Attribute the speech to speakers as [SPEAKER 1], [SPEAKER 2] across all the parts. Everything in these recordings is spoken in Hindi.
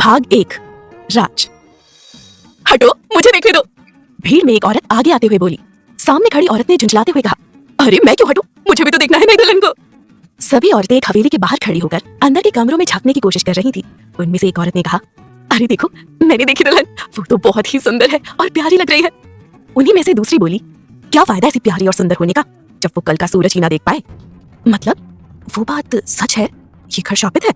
[SPEAKER 1] भाग 1 राज। हटो, मुझे देखने दो। भीड़ में एक औरत आगे आते हुए बोली। सामने खड़ी औरत ने झुंझलाते हुए कहा, अरे मैं क्यों हटूं? मुझे भी तो देखना है नई दुल्हन को। सभी औरतें एक हवेली के बाहर खड़ी होकर अंदर के कमरों में झांकने की कोशिश कर रही थी। उनमें से एक औरत ने कहा, अरे देखो, मैंने देखी दुल्हन, वो तो बहुत ही सुंदर है और प्यारी लग रही है। उन्हीं में से दूसरी बोली, क्या फायदा ऐसी प्यारी और सुंदर होने का जब वो कल का सूरज ही ना देख पाए। मतलब वो बात सच है, ये घर शापित है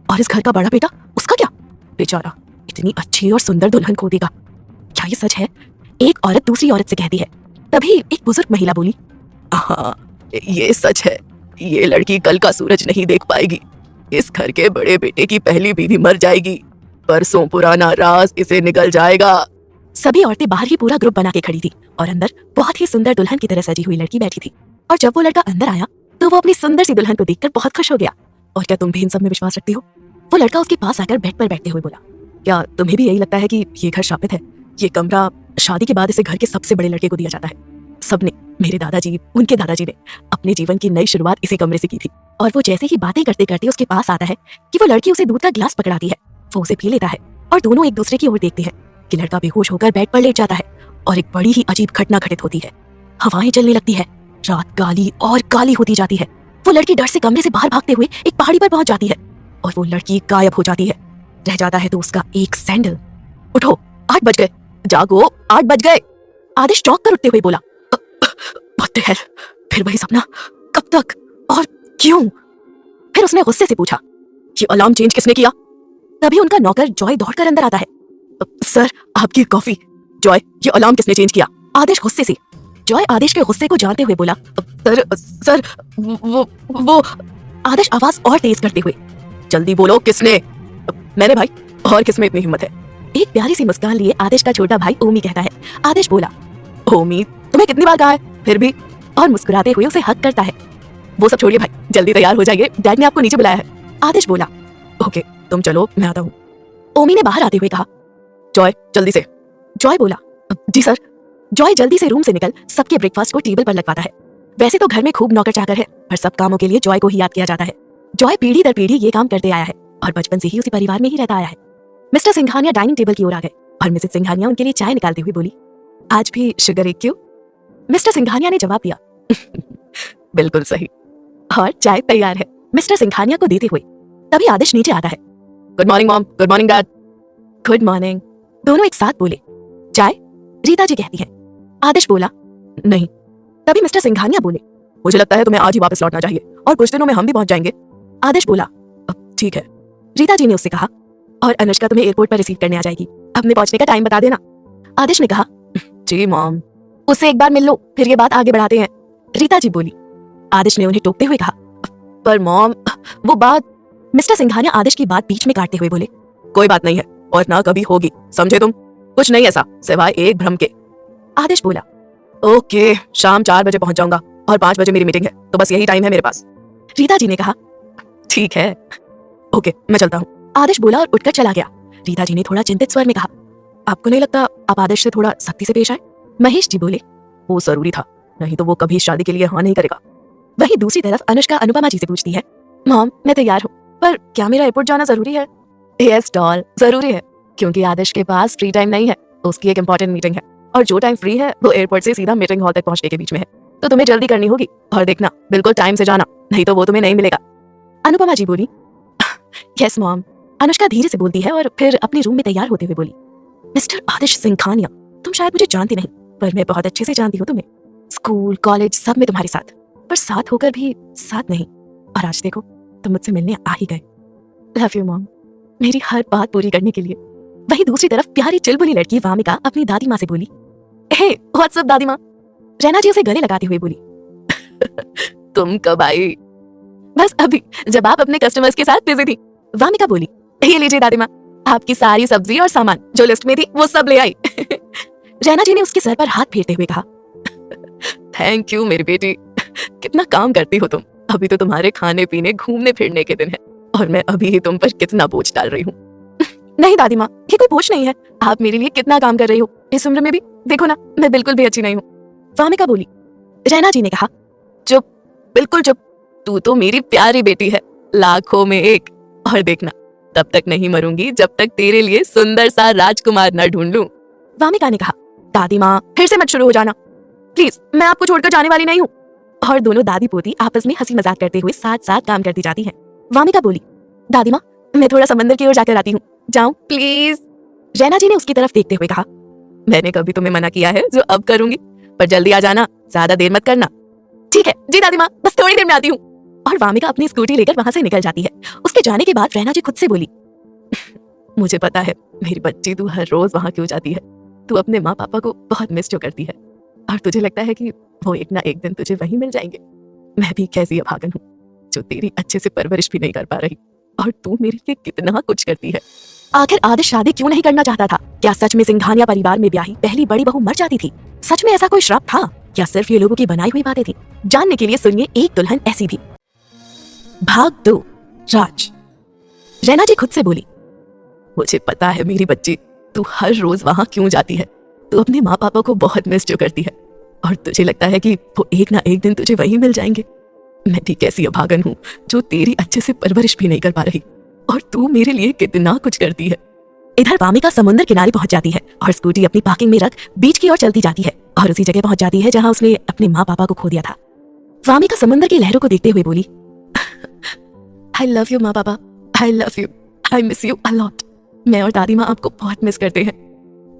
[SPEAKER 1] और इस घर का बड़ा बेटा उसका क्या? बेचारा इतनी अच्छी और सुंदर दुल्हन खो देगा। क्या ये सच है? एक औरत दूसरी औरत से कहती है। तभी एक बुजुर्ग महिला बोली, हाँ ये सच है, ये लड़की कल का सूरज नहीं देख पाएगी। इस घर के बड़े बेटे की पहली बीवी मर जाएगी, परसों पुराना राज इसे निकल जाएगा। सभी औरतें बाहर ही पूरा ग्रुप बना के खड़ी थी और अंदर बहुत ही सुंदर दुल्हन की तरह सजी हुई लड़की बैठी थी। और जब वो लड़का अंदर आया तो वो अपनी सुंदर सी दुल्हन को देखकर बहुत खुश हो गया। और क्या तुम भी इन सब में विश्वास रखती हो? वो लड़का उसके पास आकर बेड पर बैठते हुए बोला, क्या तुम्हें भी यही लगता है कि ये घर शापित है? ये कमरा शादी के बाद इसे घर के सबसे बड़े लड़के को दिया जाता है। सबने, मेरे दादाजी, उनके दादाजी ने अपने जीवन की नई शुरुआत इसी कमरे से की थी। और वो जैसे ही बातें करते करते उसके पास आता है कि वो लड़की उसे दूध का गिलास पकड़ाती है, वो उसे पी लेता है और दोनों एक दूसरे की ओर देखते हैं कि लड़का बेहोश होकर बेड पर लेट जाता है और एक बड़ी ही अजीब घटना घटित होती है। हवाएं चलने लगती है, रात काली और काली होती जाती है। वो लड़की डर से कमरे से बाहर भागते हुए एक पहाड़ी पर पहुंच जाती है और वो लड़की गायब हो जाती है। रह जाता है तो उसका एक सैंडल। उठो, 8 बज गए, जागो, 8 बज गए। आदेश चौंक कर उठते हुए बोला, What the hell? फिर वही सपना, कब तक और क्यों? फिर उसने गुस्से से पूछा, ये अलार्म चेंज किसने किया? तभी उनका नौकर जॉय दौड़कर अंदर आता है। सर, आपकी कॉफी। जॉय, ये अलार्म किसने चेंज किया? आदेश गुस्से से। जॉय आदेश के गुस्से को जानते हुए बोला, सर वो आदेश आवाज और तेज करते हुए, जल्दी बोलो किसने? मैंने भाई, और किसमें इतनी हिम्मत है? एक प्यारी सी मुस्कान लिए आदेश का छोटा भाई ओमी कहता है। आदेश बोला, ओमी तुम्हें कितनी बार कहा है, फिर भी? और मुस्कुराते हुए उसे हक करता है। वो सब छोड़िए भाई, जल्दी तैयार हो जाइए, डैड ने आपको नीचे बुलाया है। आदेश बोला, ओके तुम चलो, मैं आता हूँ। ओमी ने बाहर आते हुए कहा, जॉय जल्दी से। जॉय बोला, जी सर। जॉय जल्दी से रूम से निकल सबके ब्रेकफास्ट को टेबल पर लगवाता है। वैसे तो घर में खूब नौकर चाकर है, पर सब कामों के लिए जॉय को ही याद किया जाता है। जॉय पीढ़ी दर पीढ़ी ये काम करते आया है और बचपन से ही उसी परिवार में ही रहता आया है। मिस्टर सिंघानिया डाइनिंग टेबल की ओर आ गए और मिसेस सिंघानिया उनके लिए चाय निकालती हुई बोली, आज भी शुगर एक क्यों? मिस्टर सिंघानिया ने जवाब दिया, बिल्कुल सही। और चाय तैयार है, मिस्टर सिंघानिया को देते हुए। तभी आदेश नीचे आता है। Good morning mom, good morning dad. Good morning, दोनों एक साथ बोले। चाय? रीता जी कहती है। आदेश बोला, नहीं। तभी मिस्टर सिंघानिया बोले, मुझे लगता है तुम्हें आज ही वापस लौटना चाहिए और कुछ दिनों में हम भी पहुंच जाएंगे। आदेश बोला, ठीक है। रीता जी ने उससे कहा, और अनुष्का तुम्हें एयरपोर्ट पर रिसीव करने आ जाएगी, अपने पहुंचने का टाइम बता देना। आदेश ने कहा, जी मॉम। उससे एक बार मिल लो, फिर ये बात आगे बढ़ाते हैं, रीता जी बोली। आदेश ने उन्हें टोकते हुए कहा, पर मॉम वो बात। मिस्टर सिंघानिया आदेश की बात बीच में काटते हुए बोले, कोई बात नहीं है और ना कभी होगी, समझे तुम? कुछ नहीं ऐसा सिवाय एक भ्रम के। आदेश बोला, ओके, शाम 4 बजे पहुंच जाऊंगा और 5 बजे मेरी मीटिंग है, तो बस यही टाइम है मेरे पास। रीता जी ने कहा, ठीक है, ओके मैं चलता हूँ। आदेश बोला और उठकर चला गया। रीता जी ने थोड़ा चिंतित स्वर में कहा, आपको नहीं लगता आप आदेश से थोड़ा सख्ती से पेश आए? महेश जी बोले, वो जरूरी था, नहीं तो वो कभी शादी के लिए हाँ नहीं करेगा। वहीं दूसरी तरफ अनुष्का अनुपमा जी से पूछती है, मॉम मैं तैयार हूँ, पर क्या मेरा एयरपोर्ट जाना जरूरी है? यस डॉल, जरूरी है, क्योंकि आदेश के पास फ्री टाइम नहीं है, उसकी एक इंपॉर्टेंट मीटिंग है और जो टाइम फ्री है वो एयरपोर्ट से सीधा मीटिंग हॉल तक पहुंचने के बीच में है, तो तुम्हें जल्दी करनी होगी और देखना बिल्कुल टाइम से जाना, नहीं तो वो तुम्हें नहीं मिलेगा। अनुपमा जी बोली, यस मॉम। अनुष्का धीरे से बोलती है और फिर अपने रूम में तैयार होते हुए बोली, मिस्टर आदेश सिंघानिया, तुम शायद मुझे जानती नहीं, पर मैं बहुत अच्छे से जानती हूँ तुम्हें। स्कूल कॉलेज सब में तुम्हारे साथ, पर साथ होकर भी साथ नहीं, और आज देखो तुम मुझसे मिलने आ ही गए। लव यू मॉम, मेरी हर बात पूरी करने के लिए। वहीं दूसरी तरफ प्यारी चुलबुली लड़की वामिका अपनी दादी माँ से बोली, हे व्हाट्सअप दादी माँ। रैना जी उसे गले लगाते हुए बोली, तुम कब आई? बस अभी, जब आप अपने कस्टमर्स के साथ बिजी थी। वामिका बोली, ये लीजिए दादी माँ, आपकी सारी सब्जी और सामान जो लिस्ट में थी वो सब ले आई। रैना जी ने उसके सर पर हाथ फेरते हुए कहा, थैंक यू मेरी बेटी, कितना काम करती हो तुम। अभी तो तुम्हारे खाने पीने घूमने फिरने के दिन है और मैं अभी ही तुम पर कितना बोझ डाल रही हूँ। नहीं दादी माँ, ये कोई बोझ नहीं है, आप मेरे लिए कितना काम कर रही हो इस उम्र में भी, देखो ना मैं बिल्कुल भी अच्छी नहीं हूँ। वामिका बोली। रैना जी ने कहा, चुप, बिल्कुल चुप, तू तो मेरी प्यारी बेटी है, लाखों में एक, और देखना तब तक नहीं मरूंगी जब तक तेरे लिए सुंदर सा राजकुमार न ढूंढ लूं। वामिका ने कहा, दादी माँ फिर से मत शुरू हो जाना प्लीज, मैं आपको छोड़कर जाने वाली नहीं हूँ। और दोनों दादी पोती आपस में हंसी मजाक करते हुए साथ साथ काम करती जाती हैं। वामिका बोली, दादी माँ मैं थोड़ा समंदर की ओर जाकर आती हूँ, जाऊं प्लीज। रैना जी ने उसकी तरफ देखते हुए कहा, मैंने कभी तुम्हें मना किया है जो अब करूंगी, पर जल्दी आ जाना, ज्यादा देर मत करना। ठीक है जी दादी माँ, बस थोड़ी देर में आती हूँ। और वामिका अपनी स्कूटी लेकर वहां से निकल जाती है। उसके जाने के बाद रैना जी खुद से बोली, मुझे पता है मेरी बच्ची, तू हर रोज वहां क्यों जाती है। तू अपने माँ पापा को बहुत मिस जो करती है और तुझे लगता है कि वो एक ना एक दिन तुझे वहीं मिल जाएंगे। मैं भी कैसी अभागन हूँ जो तेरी अच्छे से परवरिश भी नहीं कर पा रही, और तू मेरे लिए कितना कुछ करती है। आखिर आदित्य शादी क्यों नहीं करना चाहता था? क्या सच में सिंघानिया परिवार में ब्याही पहली बड़ी बहू मर जाती थी? सच में ऐसा कोई श्राप था या सिर्फ ये लोगों की बनाई हुई बातें थी? जानने के लिए सुनिए एक दुल्हन ऐसी भी, भाग 2, राज। रैना जी खुद से बोली, मुझे पता है मेरी बच्ची, तू हर रोज वहां क्यों जाती है। तू अपने माँ पापा को बहुत मिस जो करती है और तुझे लगता है कि वो एक ना एक दिन तुझे वहीं मिल जाएंगे। मैं भी कैसी अभागन हूँ जो तेरी अच्छे से परवरिश भी नहीं कर पा रही, और तू मेरे लिए कितना कुछ करती है। इधर वामिका समुद्र किनारे पहुंच जाती है और स्कूटी अपनी पार्किंग में रख बीच की ओर चलती जाती है और उसी जगह पहुंच जाती है जहां उसने अपने माँ पापा को खो दिया था। वामिका समुद्र की लहरों को देखते हुए बोली, आई लव यू माँ पापा, I love you, I miss you a lot. मैं और दादी माँ आपको बहुत मिस करते हैं।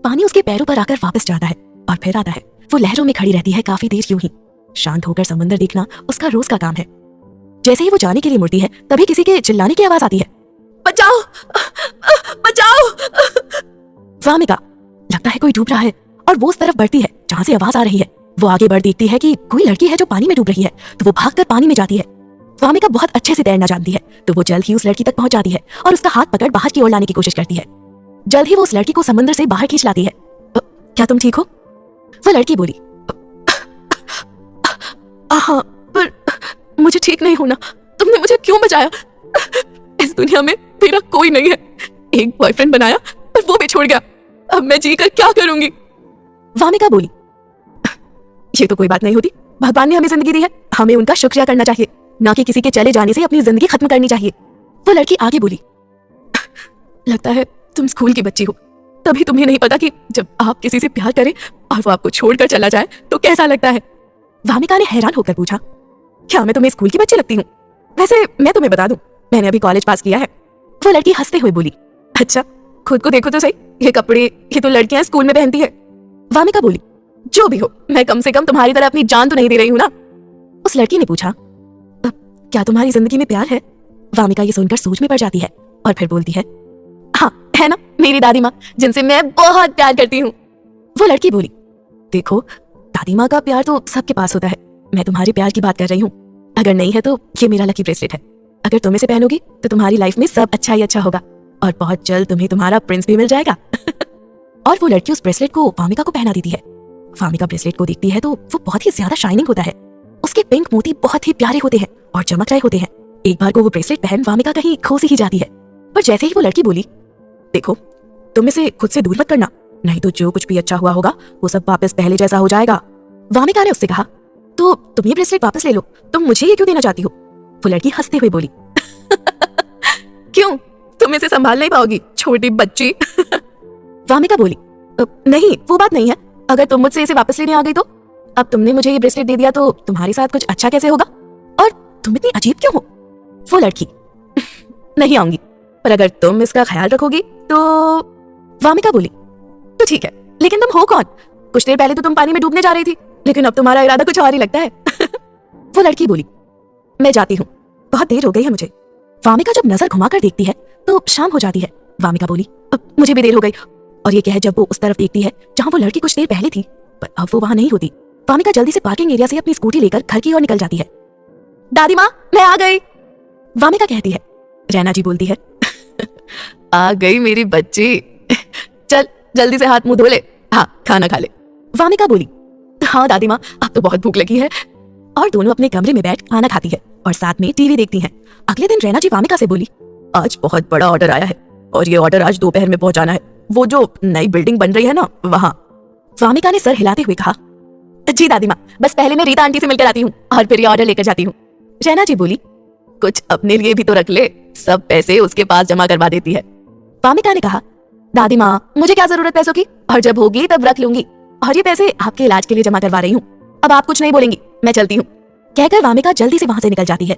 [SPEAKER 1] पानी उसके पैरों पर आकर वापस जाता है और फिर आता है। वो लहरों में खड़ी रहती है काफी देर यूं ही। शांत होकर समुद्र देखना उसका रोज का काम है। जैसे ही वो जाने के लिए मुड़ती है तभी किसी के चिल्लाने की आवाज आती है, बचाओ बचाओ। वामिका, लगता है कोई डूब रहा है और वो उस तरफ बढ़ती है जहां से आवाज आ रही है। वो आगे बढ़ देखती है कि कोई लड़की है जो पानी में डूब रही है, तो वो भागकर पानी में जाती है। वामिका बहुत अच्छे से तैरना जानती है, तो वो जल्द ही उस लड़की तक पहुंच जाती है और उसका हाथ पकड़ बाहर की ओर लाने की कोशिश करती है। जल्द ही वो उस लड़की को समुद्र से बाहर खींच लाती है। क्या तुम ठीक हो? वो लड़की बोली, हाँ, पर मुझे ठीक नहीं होना। तुमने मुझे क्यों बचाया? इस दुनिया में मेरा कोई नहीं है। एक बॉयफ्रेंड बनाया पर वो भी छोड़ गया। अब मैं जीकर क्या करूंगी? वामिका बोली, ये तो कोई बात नहीं होती। भगवान ने हमें जिंदगी दी है, हमें उनका शुक्रिया करना चाहिए, ना कि किसी के चले जाने से अपनी जिंदगी खत्म करनी चाहिए। वो लड़की आगे बोली, लगता है तुम स्कूल की बच्ची हो, तभी तुम्हें नहीं पता कि जब आप किसी से प्यार करें और वो आपको छोड़कर चला जाए तो कैसा लगता है। वामिका ने हैरान होकर पूछा, क्या मैं तुम्हें स्कूल की बच्ची लगती हूँ? वैसे मैं तुम्हें बता दूं, मैंने अभी कॉलेज पास किया है। वो लड़की हंसते हुए बोली, अच्छा खुद को देखो तो सही, ये कपड़े ये तो लड़कियां स्कूल में पहनती है। वामिका बोली, जो भी हो, मैं कम से कम तुम्हारी तरह अपनी जान तो नहीं दे रही हूँ ना। उस लड़की ने पूछा, क्या तुम्हारी जिंदगी में प्यार है? वामिका ये सुनकर सोच में पड़ जाती है और फिर बोलती है, हाँ है ना, मेरी दादी माँ जिनसे मैं बहुत प्यार करती हूँ। वो लड़की बोली, देखो दादी माँ का प्यार तो सबके पास होता है, मैं तुम्हारे प्यार की बात कर रही हूँ। अगर नहीं है तो ये मेरा लकी ब्रेसलेट है, अगर तुम इसे पहनोगी तो तुम्हारी लाइफ में सब अच्छा ही अच्छा होगा और बहुत जल्द तुम्हें तुम्हारा प्रिंस भी मिल जाएगा। और वो लड़की उस ब्रेसलेट को वामिका को पहना देती है। वामिका ब्रेसलेट को देखती है तो वो बहुत ही ज्यादा शाइनिंग होता है। उसके पिंक मोती बहुत ही प्यारे होते हैं और चमक रहे होते हैं। एक बार को वो ब्रेसलेट पहन वामिका कहीं खो सी ही जाती है, पर जैसे ही वो लड़की बोली, देखो तुम इसे खुद से दूर मत करना, नहीं तो जो कुछ भी अच्छा हुआ होगा वो सब वापस पहले जैसा हो जाएगा। वामिका ने उससे कहा, तो तुम ये ब्रेसलेट वापस ले लो, तुम मुझे ये क्यों देना चाहती हो? वो लड़की हंसते हुए बोली, क्यों, तुम इसे संभाल नहीं पाओगी छोटी बच्ची। वामिका बोली, नहीं वो बात नहीं है, अगर तुम मुझसे इसे वापस लेने आ गई तो? अब तुमने मुझे ये ब्रेसलेट दे दिया तो तुम्हारे साथ कुछ अच्छा कैसे होगा? और तुम इतनी अजीब क्यों हो? वो लड़की, नहीं आऊंगी, पर अगर तुम इसका ख्याल रखोगी तो। वामिका बोली, तो ठीक है, लेकिन तुम हो कौन? कुछ देर पहले तो तुम पानी में डूबने जा रही थी, लेकिन अब तुम्हारा इरादा कुछ और ही लगता है। वो लड़की बोली, मैं जाती हूँ, बहुत देर हो गई है मुझे। वामिका जब नजर घुमाकर देखती है तो शाम हो जाती है। वामिका बोली, मुझे भी देर हो गई। और ये कह जब वो उस तरफ देखती है जहां वो लड़की कुछ देर पहले थी, पर अब वो वहां नहीं होती। वामिका जल्दी से पार्किंग एरिया से अपनी स्कूटी लेकर घर की ओर निकल जाती है। दादी माँ मैं आ गई, वामिका कहती है। रैना जी बोलती है, आ गई मेरी बच्ची, चल जल्दी से हाथ मुंह धो ले, हाँ खाना खा ले। वामिका बोली, हाँ दादी माँ अब तो बहुत भूख लगी है। और दोनों अपने कमरे में बैठ खाना खाती है और साथ में टीवी देखती हैं। अगले दिन रैना जी वामिका से बोली, आज बहुत बड़ा ऑर्डर आया है और ये ऑर्डर आज दोपहर में पहुंचाना है, वो जो नई बिल्डिंग बन रही है ना वहां। वामिका ने सर हिलाते हुए कहा, जी दादी माँ, बस पहले मैं रीता आंटी से मिलकर आती हूँ और फिर ये ऑर्डर लेकर जाती हूँ। रैना जी बोली, कुछ अपने लिए भी तो रख ले, सब पैसे उसके पास जमा करवा देती है। वामिका ने कहा, दादी माँ मुझे क्या जरूरत पैसों की, और जब होगी तब रख लूंगी, और ये पैसे आपके इलाज के लिए जमा करवा रही हूँ, अब आप कुछ नहीं बोलेंगी, मैं चलती हूँ। कहकर वामिका जल्दी से वहां से निकल जाती है।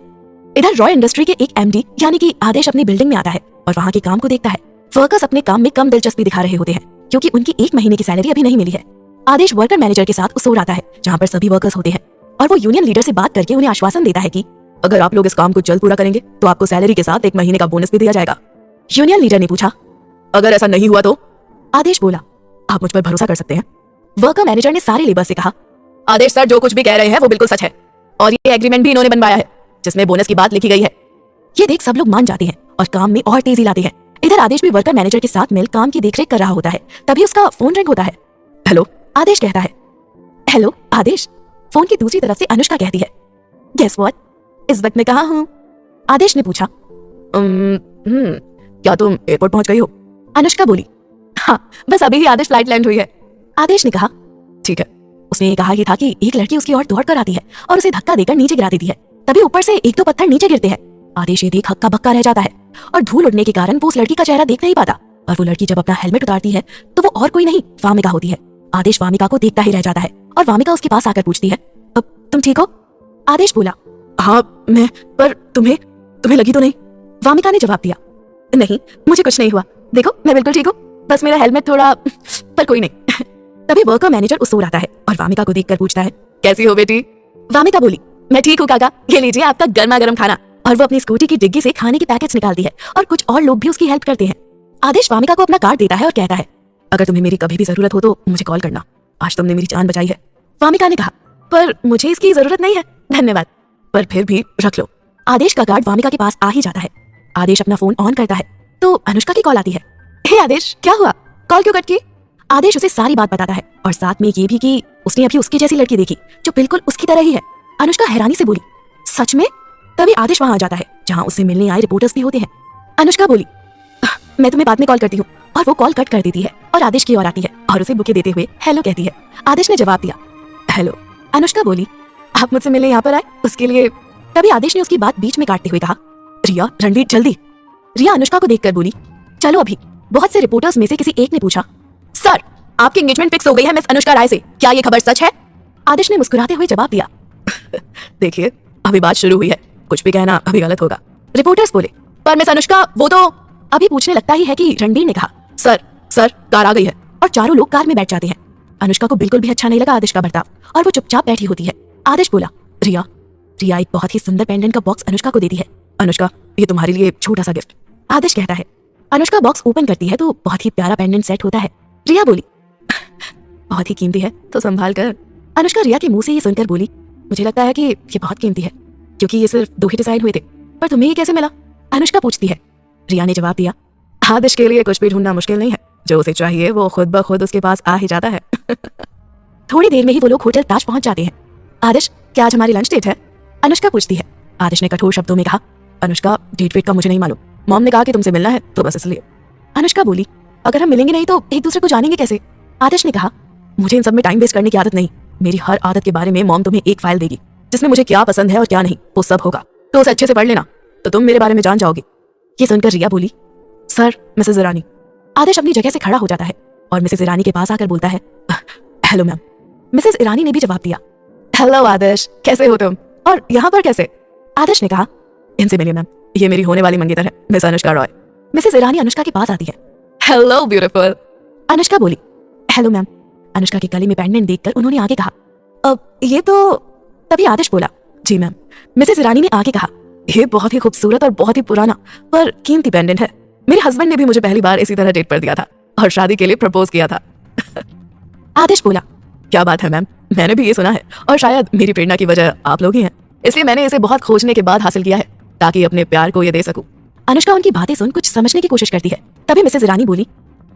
[SPEAKER 1] इधर रॉय इंडस्ट्री के एक एमडी यानी कि आदेश अपनी बिल्डिंग में आता है और वहां के काम को देखता है। वर्कर्स अपने काम में कम दिलचस्पी दिखा रहे होते हैं क्योंकि उनकी 1 महीने की सैलरी अभी नहीं मिली है। आदेश वर्कर मैनेजर के साथ उस ओर आता है जहाँ पर सभी वर्कर्स होते हैं और वो यूनियन लीडर से बात करके उन्हें आश्वासन देता है कि अगर आप लोग इस काम को जल्द पूरा करेंगे तो आपको सैलरी के साथ 1 महीने का बोनस भी दिया जाएगा। यूनियन लीडर ने पूछा, अगर ऐसा नहीं हुआ तो? आदेश बोला, आप मुझ पर भरोसा कर सकते हैं। वर्कर मैनेजर ने सारे लेबर से कहा, आदेश सर जो कुछ भी कह रहे हैं वो बिल्कुल सच है और ये एग्रीमेंट भी इन्होंने बनवाया है जिसमें बोनस की बात लिखी गई है। ये देख सब लोग मान जाते हैं और काम में और तेजी लाते हैं। इधर आदेश भी वर्कर मैनेजर के साथ मिल काम की देखरेख कर रहा होता है। तभी उसका फोन रिंग होता है। हेलो, आदेश कहता है। हेलो आदेश। फोन की दूसरी तरफ से अनुष्का कहती है, गेस व्हाट, इस वक्त मैं कहाँ हूँ? आदेश ने पूछा, क्या तुम एयरपोर्ट पहुंच गई हो? अनुष्का बोली, हाँ बस अभी ही आदेश फ्लाइट लैंड हुई है। आदेश ने कहा, ठीक है। उसने ये कहा ही था कि एक लड़की उसकी ओर दौड़ कर आती है और उसे धक्का देकर नीचे गिरा देती है। तभी ऊपर से 1-2 पत्थर नीचे गिरते हैं। आदेश ये देख हक्का बक्का रह जाता है और धूल उड़ने के कारण वो उस लड़की का चेहरा देख नहीं पाता। और वो लड़की जब अपना हेलमेट उतारती है तो वो और कोई नहीं वामिका होती है। आदेश वामिका को देखता ही रह जाता है और वामिका उसके पास आकर पूछती है, अब तुम ठीक हो? आदेश बोला, हाँ मैं, पर तुम्हें लगी तो नहीं? वामिका ने जवाब दिया, नहीं मुझे कुछ नहीं हुआ, देखो मैं बिल्कुल ठीक हूँ, बस मेरा हेलमेट थोड़ा, पर कोई नहीं। तभी वर्कर मैनेजर उस ओर आता है और वामिका को देखकर पूछता है, कैसी हो बेटी? वामिका बोली, मैं ठीक हूँ काका, ये लीजिए आपका गर्मा गर्म खाना। और वो अपनी स्कूटी की डिग्गी से खाने के पैकेट्स निकालती है और कुछ और लोग भी उसकी हेल्प करते हैं। आदेश वामिका को अपना कार्ड देता है और कहता है, अगर तुम्हें मेरी कभी भी जरूरत हो तो मुझे कॉल करना, आज तुमने मेरी जान बचाई है। वामिका ने कहा, पर मुझे इसकी जरूरत नहीं है, धन्यवाद, पर फिर भी रख लो। आदेश का कार्ड वामिका के पास आ ही जाता है। आदेश अपना फोन ऑन करता है तो अनुष्का की कॉल आती है। हे आदेश, क्या हुआ, कॉल क्यों कट की? आदेश उसे सारी बात बताता है और साथ में ये भी कि उसने अभी उसकी जैसी लड़की देखी जो बिल्कुल उसकी तरह ही है। अनुष्का हैरानी से बोली, सच में? तभी आदेश वहां आ जाता है जहां उससे मिलने आए रिपोर्टर्स भी होते हैं। अनुष्का बोली, मैं तुम्हें बाद में कॉल करती हूँ, और वो कॉल कट कर देती है और आदेश की ओर आती है और उसे बुके देते हुए हेलो कहती है। आदेश ने जवाब दिया, हेलो। अनुष्का बोली, आप मुझसे मिलने यहाँ पर आए उसके लिए? तभी आदेश ने उसकी बात बीच में काटते हुए कहा, रिया, रणवीर जल्दी। रिया अनुष्का को देखकर बोली, चलो अभी। बहुत से रिपोर्टर्स में से किसी एक ने पूछा, सर आपकी एंगेजमेंट फिक्स हो गई है मिस अनुष्का राय से, क्या ये खबर सच है? आदेश ने मुस्कुराते हुए जवाब दिया, देखिए अभी बात शुरू हुई है, कुछ भी कहना अभी गलत होगा। रिपोर्टर्स बोले, पर मिस अनुष्का वो तो। अभी पूछने लगता ही है कि रणबीर ने कहा, सर कार आ गई है, और चारों लोग कार में बैठ जाते हैं। अनुष्का को बिल्कुल भी अच्छा नहीं लगा आदेश का बर्ताव और वो चुपचाप बैठी होती है। आदेश बोला, रिया एक बहुत ही सुंदर पेंडेंट का बॉक्स अनुष्का को देती है। अनुष्का ये तुम्हारे लिए छोटा सा गिफ्ट। आदेश कहता है। अनुष्का बॉक्स ओपन करती है तो बहुत ही प्यारा पेंडेंट सेट होता है। रिया बोली, बहुत ही कीमती है तो संभाल कर। अनुष्का रिया के मुंह से ये सुनकर बोली, मुझे लगता है कि ये बहुत कीमती है क्योंकि ये सिर्फ 2 ही डिजाइन हुए थे, पर तुम्हें ये कैसे मिला? अनुष्का पूछती है। रिया ने जवाब दिया, आदेश के लिए कुछ भी ढूंढना मुश्किल नहीं है, जो उसे चाहिए वो खुद ब खुद उसके पास आ ही जाता है। थोड़ी देर में ही वो लोग होटल ताज पहुंच जाते हैं। आदेश, क्या आज हमारी लंच डेट है? अनुष्का पूछती है। आदेश ने कठोर शब्दों में कहा, अनुष्का डेट वेट का मुझे नहीं मालूम, मॉम ने कहा कि तुमसे मिलना है तो बस इसलिए। अनुष्का बोली, अगर हम मिलेंगे नहीं तो एक दूसरे को जानेंगे कैसे? आदेश ने कहा, मुझे इन सब में टाइम वेस्ट करने की आदत नहीं, मेरी हर आदत के बारे में मॉम तुम्हें एक फाइल देगी जिसमें मुझे क्या पसंद है और क्या नहीं वो सब होगा, तो उसे अच्छे से पढ़ लेना तो तुम मेरे बारे में जान जाओगी। ये सुनकर रिया बोली, सर मिसेस ईरानी। आदेश अपनी जगह से खड़ा हो जाता है और मिसेस ईरानी के पास आकर बोलता है, हेलो मैम। मिसेस ईरानी ने भी जवाब दिया, हेलो आदेश, कैसे हो तुम और यहाँ पर कैसे? आदेश ने कहा, इनसे मिलिए मैम, ये मेरी होने वाली मंगेतर है मिस अनुष्का रॉय। मिसेस ईरानी अनुष्का के पास आती है। Hello beautiful. अनुष्का बोली, हेलो मैम। अनुष्का के गले में पेंडेंट देखकर उन्होंने आगे कहा, अब ये तो। तभी आदेश बोला, जी मैम। मिसेस ईरानी ने आगे कहा, ये बहुत ही खूबसूरत और बहुत ही पुराना पर कीमती पेंडेंट है, मेरे हस्बैंड ने भी मुझे पहली बार इसी तरह डेट पर दिया था और शादी के लिए प्रपोज किया था। आदेश बोला, क्या बात है मैम, मैंने भी ये सुना है और शायद मेरी प्रेरणा की वजह आप लोग ही हैं, इसलिए मैंने इसे बहुत खोजने के बाद हासिल किया है ताकि अपने प्यार को ये दे सकूं। अनुष्का उनकी बातें सुन कुछ समझने की कोशिश करती है। तभी मिसेस ईरानी बोली,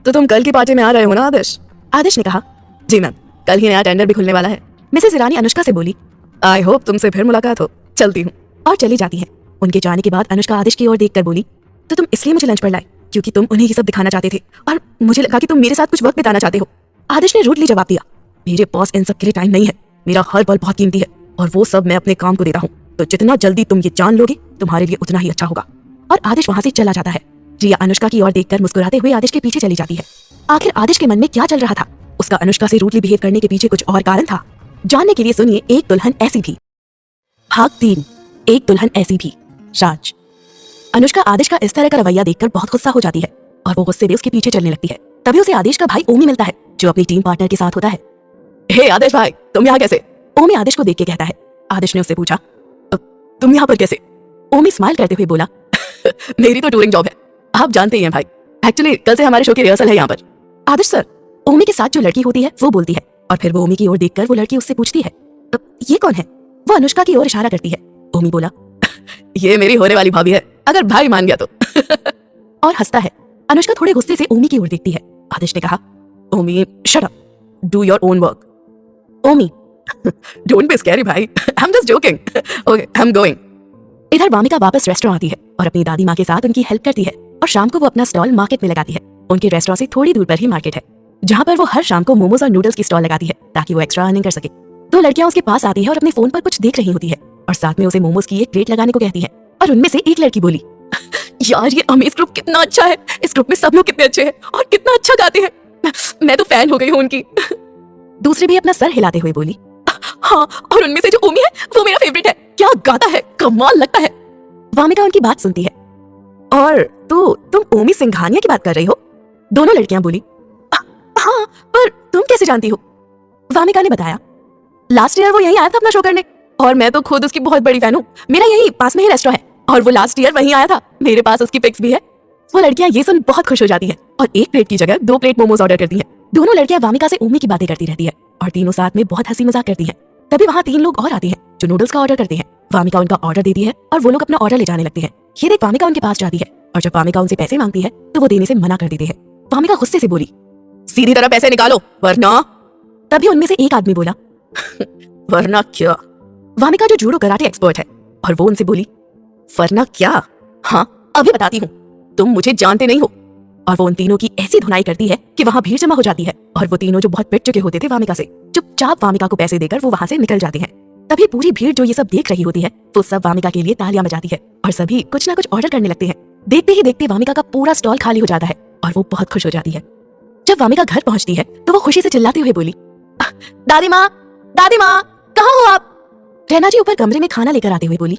[SPEAKER 1] तो तुम कल की पार्टी में आ रहे हो ना आदेश? आदेश ने कहा, जी मैम, कल ही नया टेंडर भी खुलने वाला है। मिसेस ईरानी अनुष्का से बोली, आई होप तुमसे फिर मुलाकात हो, चलती हूँ। और चली जाती है। उनके जाने के बाद अनुष्का आदेश की ओर देखकर बोली, तो तुम इसलिए मुझे लंच पर लाए क्योंकि तुम उन्हें ये सब दिखाना चाहते थे और मुझे लगा कि तुम मेरे साथ कुछ वक्त बिताना चाहते हो। आदेश ने रूडली जवाब दिया, मेरे पास इन सब के लिए टाइम नहीं है, मेरा हर पल बहुत कीमती है और वो सब मैं अपने काम को देता हूँ। तो जितना जल्दी तुम ये जान लोगे तुम्हारे लिए उतना ही अच्छा होगा। और आदिश वहां से चला जाता है। रिया अनुष्का की ओर देखकर मुस्कुराते हुए आदिश के पीछे चली जाती है। आखिर आदिश के मन में क्या चल रहा था? उसका अनुष्का से रूडली बिहेव करने के पीछे कुछ और कारण था। जानने के लिए सुनिए एक दुल्हन ऐसी भी। भाग 3, एक दुल्हन ऐसी भी। राज। अनुष्का आदिश का इस तरह का रवैया देखकर बहुत गुस्सा हो जाती है और वो गुस्से में उसके पीछे चलने लगती है। तभी उसे आदिश का भाई ओमी मिलता है जो अपनी टीम पार्टनर के साथ होता है। हे आदिश भाई, तुम यहाँ कैसे? ओमी आदिश को देख के कहता है। आदिश ने उससे पूछा, तुम यहाँ पर कैसे? ओमी स्माइल करते हुए बोला, मेरी तो टूरिंग जॉब है, आप जानते ही हैं भाई। एक्चुअली कल से हमारे शो की रिहर्सल है यहाँ पर। आदिश सर। ओमी के साथ जो लड़की होती है वो बोलती है और फिर वो ओमी की ओर देखकर वो लड़की उससे पूछती है, ये कौन है? वो अनुष्का की ओर इशारा करती है। ओमी बोला, ये मेरी होने वाली भाभी है, अगर भाई मान गया तो। और हंसता है। अनुष्का थोड़े गुस्से से ओमी की ओर देखती है। आदिश ने कहा, Omi shut up, do your own work. Omi, don't be scary भाई, I am just joking, okay I am going. इधर वामिका वापस रेस्टोरेंट आती है और अपनी दादी माँ के साथ उनकी हेल्प करती है और शाम को वो अपना स्टॉल मार्केट में लगाती है। उनके रेस्टोरेंट से थोड़ी दूर पर ही मार्केट है जहाँ पर वो हर शाम को मोमोज और नूडल्स की स्टॉल लगाती है ताकि वो एक्स्ट्रा अर्निंग कर सके। दो लड़कियां उसके पास आती है और अपने फोन पर कुछ देख रही होती है और साथ में उसे मोमोज की एक प्लेट लगाने को कहती है। और उनमें से एक लड़की बोली, यार ये अमेज ग्रुप कितना अच्छा है, इस ग्रुप में सब लोग कितने अच्छे हैं और कितना अच्छा गाते हैं, मैं तो फैन हो गई हूँ उनकी। दूसरी भी अपना सर हिलाते हुए बोली, हाँ और उनमें से जो ओमी है वो मेरा फेवरेट है, क्या गाता है, कमाल लगता है। वामिका उनकी बात सुनती है। और तुम ओमी सिंघानिया की बात कर रही हो? दोनों लड़कियां बोली, हाँ पर तुम कैसे जानती हो? वामिका ने बताया, लास्ट ईयर वो यहीं आया था अपना शो करने और मैं तो खुद उसकी बहुत बड़ी फैन हूँ। मेरा यही पास में ही रेस्टोरेंट है और वो लास्ट ईयर वहीं आया था, मेरे पास उसकी पिक्स भी है। वो लड़कियां ये सुन बहुत खुश हो जाती है और एक प्लेट की जगह 2 प्लेट मोमोज ऑर्डर करती है। दोनों लड़कियां वामिका से ओमी की बातें करती रहती है और तीनों साथ में बहुत हंसी मजाक करती हैं। तभी वहाँ 3 लोग और आते हैं जो नूडल्स का ऑर्डर करते हैं। वामिका उनका ऑर्डर देती है और वो लोग अपना ऑर्डर ले जाने लगते हैं। ये देख वामिका उनके पास जाती है और जब वामिका उनसे पैसे मांगती है तो वो देने से मना कर देते हैं। वामिका गुस्से से बोली, सीधी तरह पैसे निकालो वरना। तभी उनमें से एक आदमी बोला, वरना क्या? वामिका जो जूडो कराटे एक्सपर्ट है और वो उनसे बोली, वरना क्या? हाँ अभी बताती हूँ, तुम मुझे जानते नहीं हो। और वो उन तीनों की ऐसी धुनाई करती है कि वहां भीड़ जमा हो जाती है और वो तीनों जो बहुत पिट चुके होते थे वामिका से, चुपचाप वामिका को पैसे देकर वो वहां से निकल जाते हैं। तभी पूरी भीड़ जो ये सब देख रही होती है वो सब वामिका के लिए तालियां बजाती है और सभी कुछ ना कुछ ऑर्डर करने लगते हैं। देखते ही देखते वामिका का पूरा स्टॉल खाली हो जाता है और वो बहुत खुश हो जाती है। जब वामिका घर पहुंचती है तो वो खुशी से चिल्लाते हुए बोली, दादी माँ कहाँ हो आप? रहना जी ऊपर कमरे में खाना लेकर आते हुए बोली,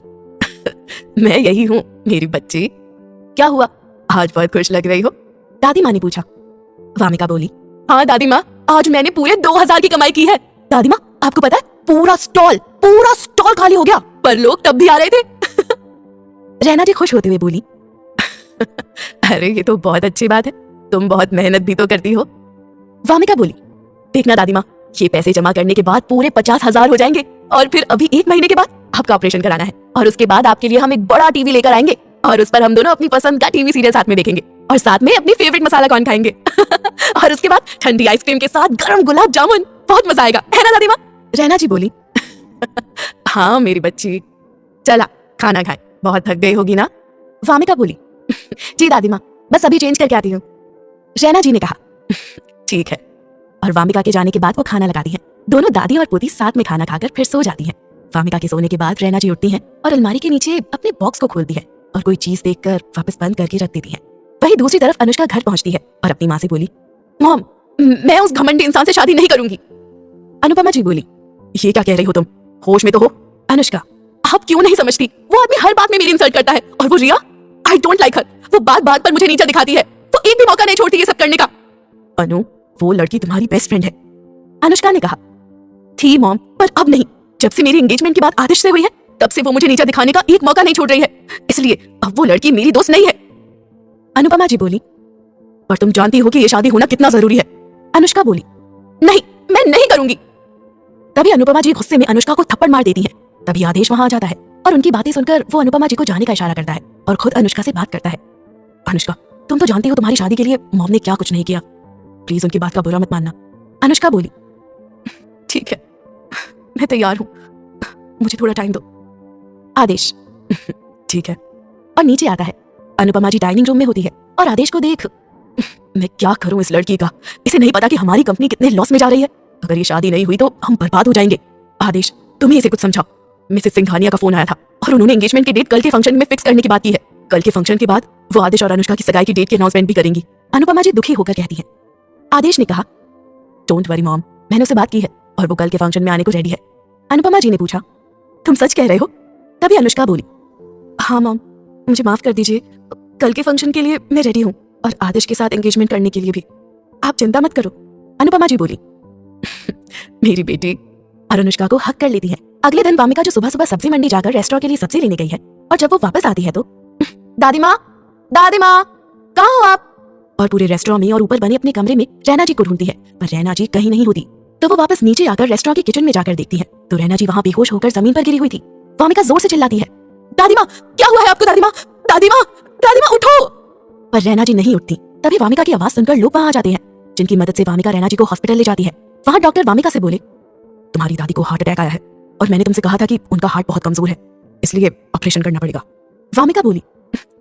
[SPEAKER 1] मैं यही हूँ मेरी बच्ची। क्या हुआ, आज बहुत खुश लग रही हो? दादी माँ ने पूछा। वामिका बोली, हाँ दादी माँ, आज मैंने पूरे 2000 की कमाई की है। दादी माँ आपको पता है पूरा स्टॉल खाली हो गया पर लोग तब भी आ रहे थे। रहना जी खुश होते हुए बोली, अरे ये तो बहुत अच्छी बात है, तुम बहुत मेहनत भी तो करती हो। वामिका बोली, देखना दादी माँ, ये पैसे जमा करने के बाद पूरे 50,000 हो जाएंगे और फिर अभी 1 महीने के बाद आपका ऑपरेशन कराना है और उसके बाद आपके लिए हम एक बड़ा टीवी लेकर आएंगे और उस पर हम दोनों अपनी पसंद का टीवी सीरियल साथ में देखेंगे और साथ में अपनी फेवरेट मसाला कॉर्न खाएंगे। और उसके बाद ठंडी आइसक्रीम के साथ गरम गुलाब जामुन, बहुत मजा आएगा, है ना दादी माँ? रहना जी बोली, हाँ मेरी बच्ची, चला खाना खाए, बहुत थक गई होगी ना? वामिका बोली, जी दादी माँ, बस अभी चेंज करके आती हूँ। रहना जी ने कहा, ठीक है। और वामिका के जाने के बाद वो खाना लगाती हैं। दोनों दादी और पोती साथ में खाना खाकर फिर सो जाती हैं। वामिका के सोने के बाद रहना जी उठती हैं और अलमारी के नीचे अपने बॉक्स को खोलती है और कोई चीज देखकर वापस बंद करके रख देती है। वहीं दूसरी तरफ अनुष्का घर पहुंचती है और अपनी माँ से बोली, मॉम मैं उस घमंडी इंसान से शादी नहीं करूंगी। अनुपमा जी बोली, ये क्या कह रही हो तुम, होश में तो हो? अनुष्का, आप क्यों नहीं समझती, वो आदमी हर बात में मेरी इंसल्ट करता है और वो रिया, आई डोंट लाइक हर, वो बात बात पर मुझे नीचा दिखाती है, वो एक भी मौका नहीं छोड़ती ये सब करने का। अनु, वो लड़की तुम्हारी बेस्ट फ्रेंड है। अनुष्का ने कहा, थी मॉम, पर अब नहीं, जब से मेरी एंगेजमेंट की बात आदिश से हुई है तब से वो मुझे नीचा दिखाने का एक मौका नहीं छोड़ रही है, इसलिए अब वो लड़की मेरी दोस्त नहीं है। अनुपमा जी बोली, पर तुम जानती हो कि ये शादी होना कितना जरूरी है। अनुष्का बोली, नहीं मैं नहीं करूंगी। तभी अनुपमा जी गुस्से में अनुष्का को थप्पड़ मार देती हैं। तभी आदेश वहां आ जाता है और उनकी बातें सुनकर वो अनुपमा जी को जाने का इशारा करता है और खुद अनुष्का से बात करता है। अनुष्का, तुम तो जानती हो तुम्हारी शादी के लिए मॉम ने क्या कुछ नहीं किया, प्लीज उनकी बात का बुरा मत मानना। अनुष्का बोली, ठीक है मैं तैयार हूं, मुझे थोड़ा टाइम दो। आदेश, ठीक है। और नीचे आता है। अनुपमा जी डाइनिंग रूम में होती है और आदेश को देख, मैं क्या करूं इस लड़की का, इसे नहीं पता कि हमारी कंपनी कितने लॉस में जा रही है, अगर ये शादी नहीं हुई तो हम बर्बाद हो जाएंगे। आदेश, तुम ही इसे कुछ समझाओ, मिसेस सिंघानिया का फोन आया था, और उन्होंने एंगेजमेंट की डेट कल के फंक्शन में फिक्स करने की बात की है। कल के फंक्शन के बाद वो आदेश और अनुष्का की सगाई की डेट की अनाउंसमेंट भी करेंगी। अनुपमा जी दुखी होकर कहती है। आदेश ने कहा, डोंट वरी मॉम, मैंने उससे बात की है और वो कल के फंक्शन में आने को रेडी है। अनुपमा जी ने पूछा, तुम सच कह रहे हो? तभी अनुष्का बोली, हाँ मॉम, मुझे माफ कर दीजिए, कल के फंक्शन के लिए मैं रेडी हूँ और आदेश के साथ एंगेजमेंट करने के लिए भी। आप चिंता मत करो। अनुपमा जी बोली। मेरी बेटी। और अनुष्का को हक कर लेती है। अगले दिन वामिका जो सुबह सुबह सब्जी मंडी जाकर रेस्टोरेंट के लिए सब्जी लेने गई है और जब वो वापस आती है तो दादी माँ, कहाँ हो आप? और पूरे रेस्टोरेंट में और ऊपर बने अपने कमरे में रैना जी को ढूंढती है, पर रैना जी कहीं नहीं होती। तो वो वापस नीचे आकर रेस्टोरेंट के किचन में जाकर देखती है तो रैना जी वहाँ बेहोश होकर जमीन पर गिरी हुई थी। वामिका जोर से चिल्लाती है, दादी माँ, क्या हुआ है आपको? दादी माँ, दादी माँ, दादी माँ, उठो। पर रैना जी नहीं उठती। तभी वामिका की आवाज सुनकर लोग वहां आ जाते हैं, जिनकी मदद से वामिका रैना जी को हॉस्पिटल ले जाती है। वहां डॉक्टर वामिका से बोले, तुम्हारी दादी को हार्ट अटैक आया है और मैंने तुमसे कहा था कि उनका हार्ट बहुत कमजोर है, इसलिए ऑपरेशन करना पड़ेगा। वामिका बोली,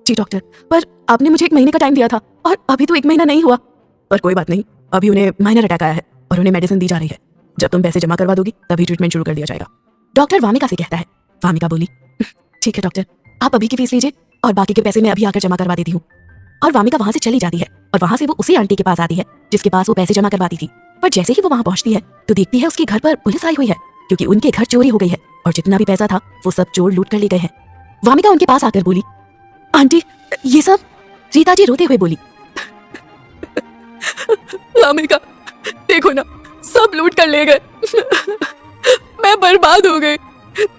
[SPEAKER 1] जी डॉक्टर, पर आपने मुझे 1 महीने का टाइम दिया था और अभी तो 1 महीना नहीं हुआ। पर कोई बात नहीं, अभी उन्हें माइनर अटैक आया है और उन्हें मेडिसिन दी जा रही है। जब तुम पैसे जमा करवा दोगी तभी ट्रीटमेंट शुरू कर दिया जाएगा। डॉक्टर वामिका से कहता है। वामिका बोली, ठीक है डॉक्टर, आप अभी की फीस लीजिए और बाकी के पैसे मैं अभी आकर जमा करवा देती हूँ। और वामिका वहां से चली जाती है और वहां से वो उसी आंटी के पास आती है जिसके पास वो पैसे जमा करवाती थी। पर जैसे ही वो वहां पहुंचती है तो देखती है उसके घर पर पुलिस आई हुई है, क्योंकि उनके घर चोरी हो गई है और जितना भी पैसा था वो सब चोर लूट कर ले गए हैं। वामिका उनके पास आकर बोली, आंटी ये सब? रीता जी रोते हुए बोली, वामिका देखो ना, सब लूट कर ले गए। मैं बर्बाद हो गई,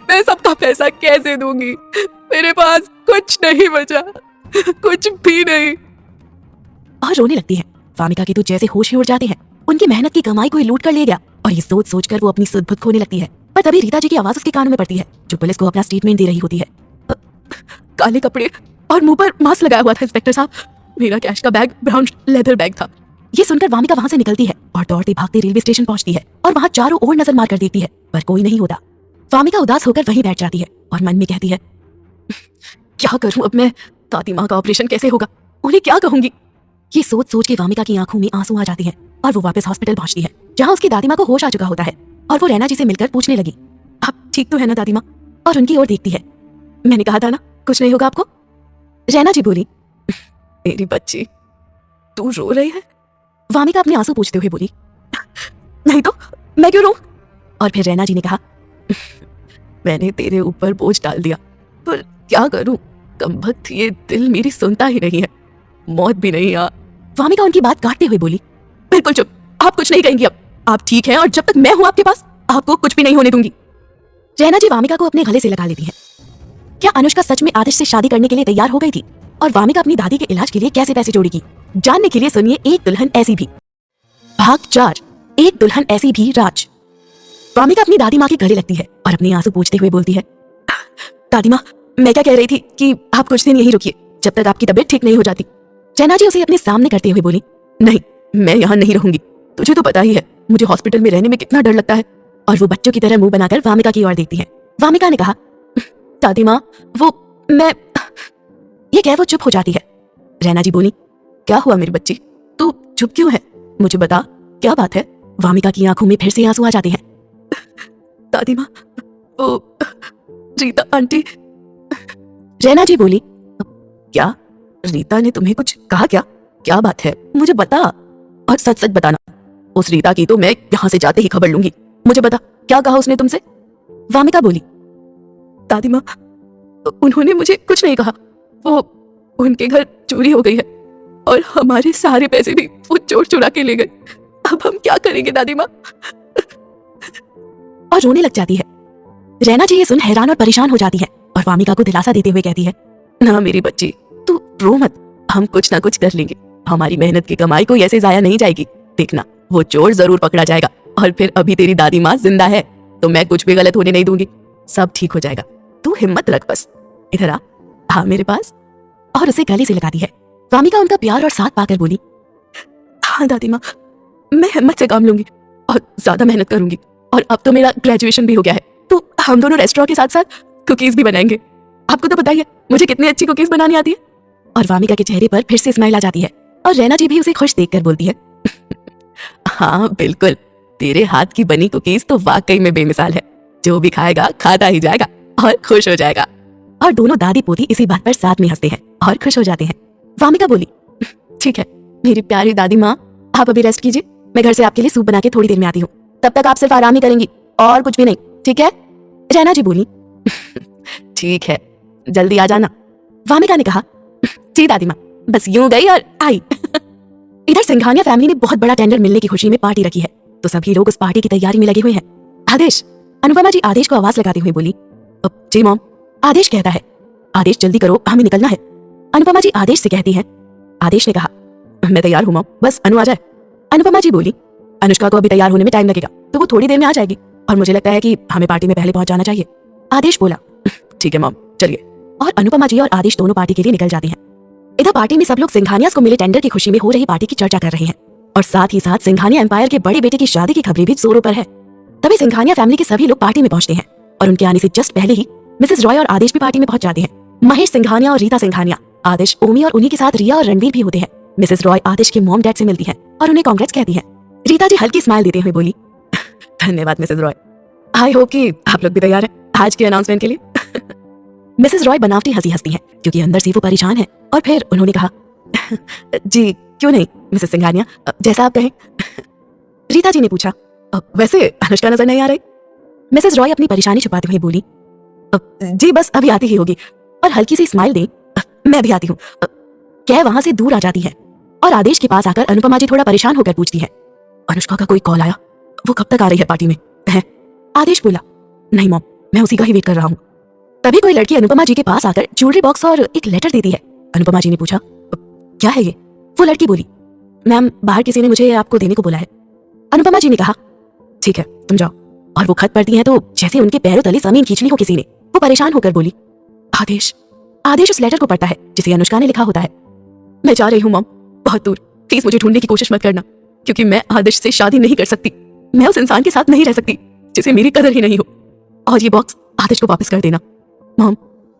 [SPEAKER 1] मैं सबका पैसा कैसे दूंगी? मेरे पास कुछ नहीं बचा, कुछ भी नहीं। और रोने लगती है। वामिका की तो जैसे होश ही उड़ जाते हैं। उनकी मेहनत की कमाई कोई लूट कर ले गया और ये सोच सोचकर वो अपनी सुध-बुध खोने लगती है। पर तभी रीता जी की आवाज उसके कानों में पड़ती है, जो पुलिस को अपना स्टेटमेंट दे रही होती है। काले कपड़े और मुंह पर मास्क लगाया हुआ था इंस्पेक्टर साहब, मेरा कैश का बैग ब्राउन लेदर बैग था। ये सुनकर वामिका वहां से निकलती है और दौड़ते भागते रेलवे स्टेशन पहुंचती है और वहां चारों ओर नजर मार कर देखती है, पर कोई नहीं होता। वामिका उदास होकर वहीं बैठ जाती है और मन में कहती है, क्या करूं अब मैं? दादी माँ का ऑपरेशन कैसे होगा? उन्हें क्या कहूंगी? ये सोच सोच के वामिका की आंखों में आंसू आ जाते हैं और वो वापस हॉस्पिटल पहुंचती है, जहां उसकी दादी माँ को होश आ चुका होता है। और वो रैना जी से मिलकर पूछने लगी, आप ठीक तो है ना दादी माँ? और उनकी ओर देखती है। मैंने कहा था ना कुछ नहीं होगा आपको। रैना जी बोली, मेरी बच्ची तू रो रही है? वामिका अपने आंसू पूछते हुए बोली, नहीं तो मैं क्यों रो? और फिर रैना जी ने कहा, मैंने तेरे ऊपर बोझ डाल दिया, पर क्या करूं, कमबख्त ये दिल मेरी सुनता ही नहीं है, मौत भी नहीं आ। वामिका उनकी बात काटते हुए बोली, बिल्कुल चुप, आप कुछ नहीं कहेंगी अब, आप ठीक हैं और जब तक मैं हूं आपके पास आपको कुछ भी नहीं होने दूंगी। रैना जी वामिका को अपने गले से लगा लेती है। क्या अनुष्का सच में आदिश से शादी करने के लिए तैयार हो गई थी? और वामिका अपनी दादी के इलाज के लिए कैसे पैसे जोड़ेगी? जानने के लिए सुनिए एक दुल्हन ऐसी भी, भाग 4, एक दुल्हन ऐसी भी राज। वामिका अपनी दादी माँ के गले लगती है और अपने आंसू पोंछते हुए बोलती है, दादी माँ, मैं क्या कह रही थी कि आप कुछ दिन यहीं रुकिए जब तक आपकी तबीयत ठीक नहीं हो जाती। रैना जी उसे अपने सामने करते हुए बोली, नहीं, मैं यहाँ नहीं रहूंगी, तुझे तो पता ही है मुझे हॉस्पिटल में रहने में कितना डर लगता है। और वो बच्चों की तरह मुंह बनाकर वामिका की ओर देखती है। वामिका ने कहा, दादी माँ, वो मैं, ये कह वो चुप हो जाती है। रैना जी बोली, क्या हुआ मेरी बच्ची, तू चुप क्यों है? मुझे बता, क्या बात है? वामिका की आंखों में फिर से आंसू आ जाते हैं। दादी माँ, वो रीता आंटी। रैना जी बोली, क्या रीता ने तुम्हें कुछ कहा? क्या बात है, मुझे बता और सच सच बताना। उस रीता की तो मैं यहाँ से जाते ही खबर लूंगी। मुझे बता, क्या कहा उसने तुमसे? वामिका बोली, दादी माँ, उन्होंने मुझे कुछ नहीं कहा, वो उनके घर चोरी हो गई है और हमारे सारे पैसे भी वो चोर चुरा के ले गए। अब हम क्या करेंगे दादी माँ? और रोने लग जाती है। रैना जी ये सुन हैरान और परेशान हो जाती है और वामिका को दिलासा देते हुए कहती है, ना मेरी बच्ची, तू रो मत, हम कुछ ना कुछ कर लेंगे। हमारी मेहनत की कमाई कोई ऐसे जाया नहीं जाएगी। देखना, वो चोर जरूर पकड़ा जाएगा और फिर अभी तेरी दादी माँ जिंदा है तो मैं कुछ भी गलत होने नहीं दूंगी। सब ठीक हो जाएगा, तू हिम्मत रख, बस इधर आ मेरे पास। और उसे गले से लगाती है। वामिका उनका प्यार और साथ पाकर बोली, हाँ दादी माँ, मैं हिम्मत से काम लूंगी और ज्यादा मेहनत करूंगी। और अब तो मेरा ग्रेजुएशन भी हो गया है तो हम दोनों रेस्टोरेंट के साथ साथ कुकीज भी बनाएंगे। आपको तो पता ही है मुझे कितनी अच्छी कुकीज बनानी आती है। और वामिका के चेहरे पर फिर से स्माइल आ जाती है और रैना जी भी उसे खुश देखकर बोलती है, हाँ बिल्कुल, तेरे हाथ की बनी कुकीज तो वाकई में बेमिसाल है। जो भी खाएगा खाता ही जाएगा और खुश हो जाएगा। और दोनों दादी पोती इसी बात पर साथ में हंसते हैं और खुश हो जाते हैं। वामिका बोली, ठीक है मेरी प्यारी दादी माँ, आप अभी रेस्ट कीजिए, मैं घर से आपके लिए सूप बना के थोड़ी देर में आती हूँ, तब तक आप सिर्फ आराम ही करेंगी और कुछ भी नहीं, ठीक है? रैना जी बोली, ठीक है जल्दी आ जाना। वामिका ने कहा, जी दादी माँ, बस यूं गई और आई। इधर सिंघानिया फैमिली ने बहुत बड़ा टेंडर मिलने की खुशी में पार्टी रखी है, तो सभी लोग उस पार्टी की तैयारी में लगे हुए हैं। आदेश, अनुपमा जी आदेश को आवाज लगाते हुए बोली, जी मॉम। आदेश कहता है, आदेश जल्दी करो, हमें निकलना है। अनुपमा जी आदेश से कहती हैं। आदेश ने कहा, मैं तैयार हूँ मॉम, बस अनु आ जाए। अनुपमा जी बोली, अनुष्का को अभी तैयार होने में टाइम लगेगा, तो वो थोड़ी देर में आ जाएगी और मुझे लगता है कि हमें पार्टी में पहले पहुंच जाना चाहिए। आदेश बोला, ठीक है मॉम, चलिए। और अनुपमा जी और आदेश दोनों पार्टी के लिए निकल जाते हैं। इधर पार्टी में सब लोग सिंघानिया को मिले टेंडर की खुशी में हो रही पार्टी की चर्चा कर रहे हैं और साथ ही साथ सिंघानिया एम्पायर के बड़े बेटे की शादी की खबरें भी जोरों पर है। तभी सिंघानिया फैमिली के सभी लोग पार्टी में पहुंचते हैं और उनके आने से जस्ट पहले ही मिसेस रॉय और आदेश भी पार्टी में पहुंच जाते हैं। महेश सिंघानिया और रीता सिंघानिया, आदेश, ओमी और उन्हीं के साथ रिया और रणवीर भी होते हैं। मिसेस रॉय आदेश के मॉम डैड से मिलती है और उन्हें कांग्रेस कहती है। रीता जी हल्की स्माइल देते हुए बोली, धन्यवाद मिसेस रॉय, आई होप कि आप लोग भी तैयार हैं आज के अनाउंसमेंट के लिए। मिसेस रॉय बनावटी हंसी हंसती हैं क्योंकि अंदर से वो परेशान है और फिर उन्होंने कहा, जी क्यों नहीं मिसेस सिंघानिया, जैसा आप कहें। रीता जी ने पूछा, वैसे अनुष्का नजर नहीं आ रही। मिसेस रॉय अपनी परेशानी छुपाते हुए बोली, जी बस अभी आती ही होगी, और हल्की सी स्माइल दे, मैं भी आती हूँ। कह वहां से दूर आ जाती है और आदेश के पास आकर अनुपमा जी थोड़ा परेशान होकर पूछती है, अनुष्का का कोई कॉल आया? वो कब तक आ रही है पार्टी में? है? आदेश बोला, नहीं मॉम, मैं उसी का ही वेट कर रहा हूँ। तभी कोई लड़की अनुपमा जी के पास आकर ज्वेलरी बॉक्स और एक लेटर देती है। अनुपमा जी ने पूछा, क्या है ये? वो लड़की बोली, मैम बाहर किसी ने मुझे आपको देने को बोला है। अनुपमा जी ने कहा, ठीक है तुम जाओ। और वो खत पढ़ती है तो जैसे उनके पैरों तले जमीन खींच ली हो किसी ने। वो परेशान होकर बोली, आदेश। आदेश उस लेटर को पढ़ता है जिसे अनुष्का ने लिखा होता है, मैं जा रही हूँ मॉम, बहुत दूर, प्लीज मुझे ढूंढने की कोशिश मत करना, क्योंकि मैं आदेश से शादी नहीं कर सकती। मैं उस इंसान के साथ नहीं रह सकती जिसे मेरी कदर ही नहीं हो। और ये बॉक्स आदेश को वापस कर देना मॉम,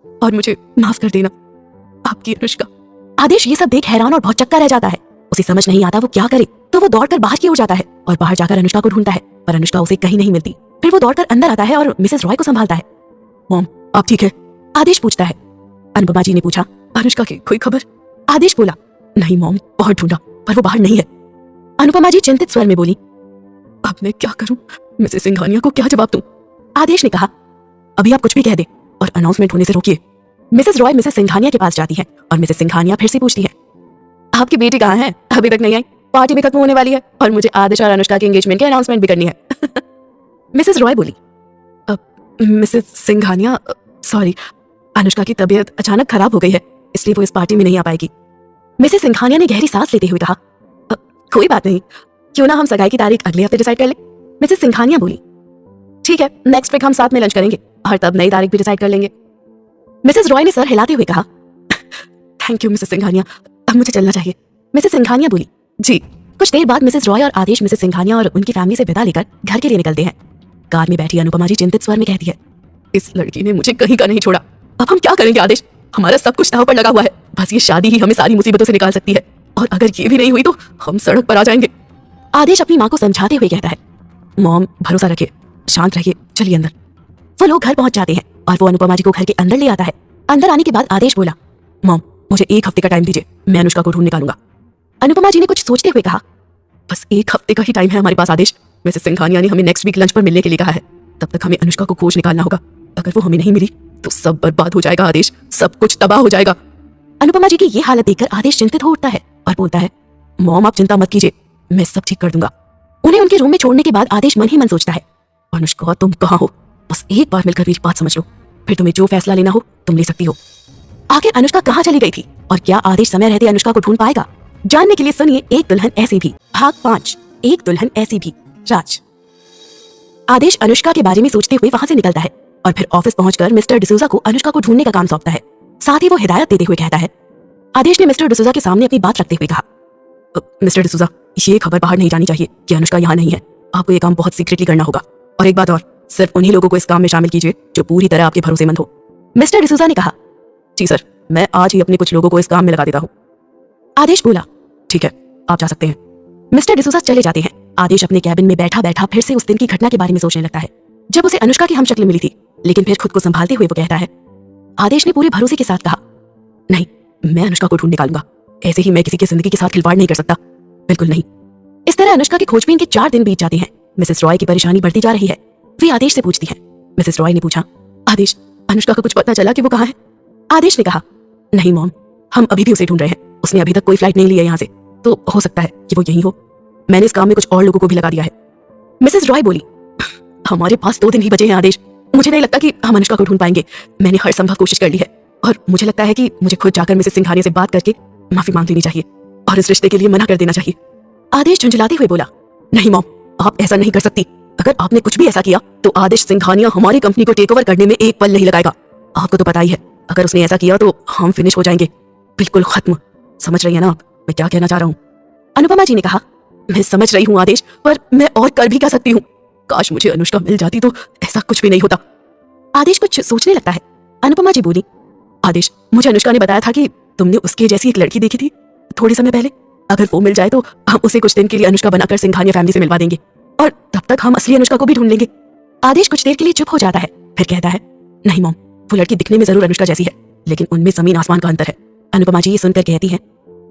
[SPEAKER 1] और मुझे माफ कर देना, आपकी अनुष्का। आदेश ये सब देख हैरान और बहुत चक्का रह जाता है। उसे समझ नहीं आता वो क्या करे, तो वो दौड़कर बाहर की ओर जाता है और बाहर जाकर अनुष्का को ढूंढता है, पर अनुष्का उसे कहीं नहीं मिलती। फिर वो दौड़कर अंदर आता है और मिसेस रॉय को संभालता है। मॉम आप ठीक है? आदेश पूछता है। अनुपमा जी ने पूछा, अनुष्का की कोई खबर? आदेश बोला, नहीं मॉम, बहुत ढूंढा पर वो बाहर नहीं है। अनुपमा जी चिंतित स्वर में बोली, अब मैं क्या करूं? मिसेस सिंघानिया को क्या जवाब दूं? आदेश ने कहा, अभी आप कुछ भी कह दे और अनाउंसमेंट होने से रोकिए। मिसेस रॉय मिसेस सिंघानिया के पास जाती है और मिसेस सिंघानिया फिर से पूछती है, आपकी बेटी कहाँ है? अभी तक नहीं आई, पार्टी भी खत्म होने वाली है और मुझे आदेश और अनुष्का के एंगेजमेंट की अनाउंसमेंट भी करनी है। मिसेस रॉय बोली, मिसेस सिंघानिया, सॉरी, अनुष्का की तबीयत अचानक खराब हो गई है, इसलिए वो इस पार्टी में नहीं आ पाएगी। मिसेस सिंघानिया ने गहरी सांस लेते हुए कहा, कोई बात नहीं, क्यों ना हम सगाई की तारीख अगले हफ्ते डिसाइड कर लें। मिसेस सिंघानिया बोली, ठीक है, नेक्स्ट वीक हम साथ में लंच करेंगे और तब नई तारीख भी डिसाइड कर लेंगे। मिसेस रॉय ने सर हिलाते हुए कहा, थैंक यू मिसेस सिंघानिया, अब मुझे चलना चाहिए। मिसेस सिंघानिया बोली, जी। कुछ देर बाद मिसेस रॉय और आदेश मिसेस सिंघानिया और उनकी फैमिली से विदा लेकर घर के लिए निकलते हैं। कार में बैठी अनुपमा जी चिंतित स्वर में कहती है, इस लड़की ने मुझे कहीं का नहीं छोड़ा, अब हम क्या करेंगे आदेश? हमारा सब कुछ दांव पर लगा हुआ है, बस ये शादी ही हमें सारी मुसीबतों से निकाल सकती है, और अगर ये भी नहीं हुई तो हम सड़क पर आ जाएंगे। आदेश अपनी माँ को समझाते हुए कहता है, मॉम भरोसा रखिए, शांत रहिए, चलिए अंदर। वो लोग घर पहुंच जाते हैं और वो अनुपमा जी को घर के अंदर ले आता है। अंदर आने के बाद आदेश बोला, मॉम मुझे 1 हफ्ते का टाइम दीजिए, मैं अनुष्का को ढूंढ निकालूंगा। अनुपमा जी ने कुछ सोचते हुए कहा, बस 1 हफ्ते का ही टाइम है हमारे पास आदेश। मिसेस सिंघानिया ने हमें नेक्स्ट वीक लंच पर मिलने के लिए कहा है, तब तक हमें अनुष्का को खोज निकालना होगा। अगर वो हमें नहीं मिली तो सब बर्बाद हो जाएगा आदेश, सब कुछ तबाह हो जाएगा। अनुपमा जी की ये हालत देखकर आदेश चिंतित हो उठता है और बोलता है, मॉम आप चिंता मत कीजिए, मैं सब ठीक कर दूंगा। उन्हें उनके रूम में छोड़ने के बाद आदेश मन ही मन सोचता है, अनुष्का तुम कहाँ हो? बस एक बार मिलकर मेरी बात समझ लो, फिर तुम्हें जो फैसला लेना हो तुम ले सकती हो। आखिर अनुष्का कहाँ चली गई थी और क्या आदेश समय रहते अनुष्का को ढूंढ पाएगा? जानने के लिए सुनिए एक दुल्हन ऐसी भी, भाग 5, एक दुल्हन ऐसी भी, राज। आदेश अनुष्का के बारे में सोचते हुए वहां से निकलता है और फिर ऑफिस पहुंचकर मिस्टर डिसूजा को अनुष्का को ढूंढने का काम सौंपता है। साथ ही वो हिदायत देते हुए कहता है, आदेश ने मिस्टर डिसूजा के सामने अपनी बात रखते हुए कहा, मिस्टर डिसूजा ये खबर बाहर नहीं जानी चाहिए कि अनुष्का यहाँ नहीं है, आपको ये काम बहुत सीक्रेटली करना होगा। और एक बात और, सिर्फ उन्हीं लोगों को इस काम में शामिल कीजिए जो पूरी तरह आपके भरोसेमंद हो। मिस्टर डिसूजा ने कहा, जी सर, मैं आज ही अपने कुछ लोगों को इस काम में लगा देता हूँ। आदेश बोला, ठीक है आप जा सकते हैं। मिस्टर डिसूजा चले जाते हैं। आदेश अपने कैबिन में बैठा बैठा फिर से उस दिन की घटना के बारे में सोचने लगता है जब उसे अनुष्का की हमशक्ल मिली थी, लेकिन फिर खुद को संभालते हुए वो कहता है, आदेश ने पूरे भरोसे के साथ कहा, नहीं, मैं अनुष्का को ढूंढ निकालूंगा। ऐसे ही मैं किसी की जिंदगी के साथ खिलवाड़ नहीं कर सकता, बिल्कुल नहीं। इस तरह अनुष्का की खोजबीन के 4 दिन बीत जाते हैं। मिसेस रॉय की परेशानी बढ़ती जा रही है। वे आदेश से पूछती हैं। मिसेस रॉय ने पूछा, आदेश, अनुष्का को कुछ पता चला कि वो कहाँ है? आदेश ने कहा, नहीं मॉम, हम अभी भी उसे ढूंढ रहे हैं। उसने अभी तक कोई फ्लाइट नहीं ली है यहाँ से, तो हो सकता है कि वो यहीं हो। मैंने इस काम में कुछ और लोगों को भी लगा दिया है। मिसेस रॉय बोली, हमारे पास 2 दिन ही बचे हैं आदेश, मुझे नहीं लगता कि हम अनुष्का को ढूंढ पाएंगे। मैंने हर संभव कोशिश कर ली है और मुझे लगता है कि मुझे खुद जाकर मिसेस सिंघानिया से बात करके माफी मांग लेनी चाहिए और इस रिश्ते के लिए मना कर देना चाहिए। आदेश झुंझलाते हुए बोला, नहीं मॉम, आप ऐसा नहीं कर सकती। अगर आपने कुछ भी ऐसा किया तो आदेश सिंघानिया हमारी कंपनी को टेक ओवर करने में एक पल नहीं लगाएगा। आपको तो पता ही है, अगर उसने ऐसा किया तो हम फिनिश हो जाएंगे, बिल्कुल खत्म। समझ रही है ना आप मैं क्या कहना चाह रहा हूँ? अनुपमा जी ने कहा, मैं समझ रही हूँ आदेश, पर मैं और कर भी क्या सकती हूँ? काश मुझे अनुष्का मिल जाती तो ऐसा कुछ भी नहीं होता। आदेश कुछ सोचने लगता है। अनुपमा जी बोली, आदेश, मुझे अनुष्का ने बताया था कि तुमने उसके जैसी एक लड़की देखी थी थोड़े समय पहले। अगर वो मिल जाए तो हम उसे कुछ दिन के लिए अनुष्का बनाकर सिंघानिया फैमिली से मिलवा देंगे और तब तक हम असली अनुष्का को भी ढूंढ लेंगे। आदेश कुछ देर के लिए चुप हो जाता है, फिर कहता है, नहीं मॉम, वो लड़की दिखने में जरूर अनुष्का जैसी है, लेकिन उनमें जमीन आसमान का अंतर है। अनुपमा जी ये सुनकर कहती हैं,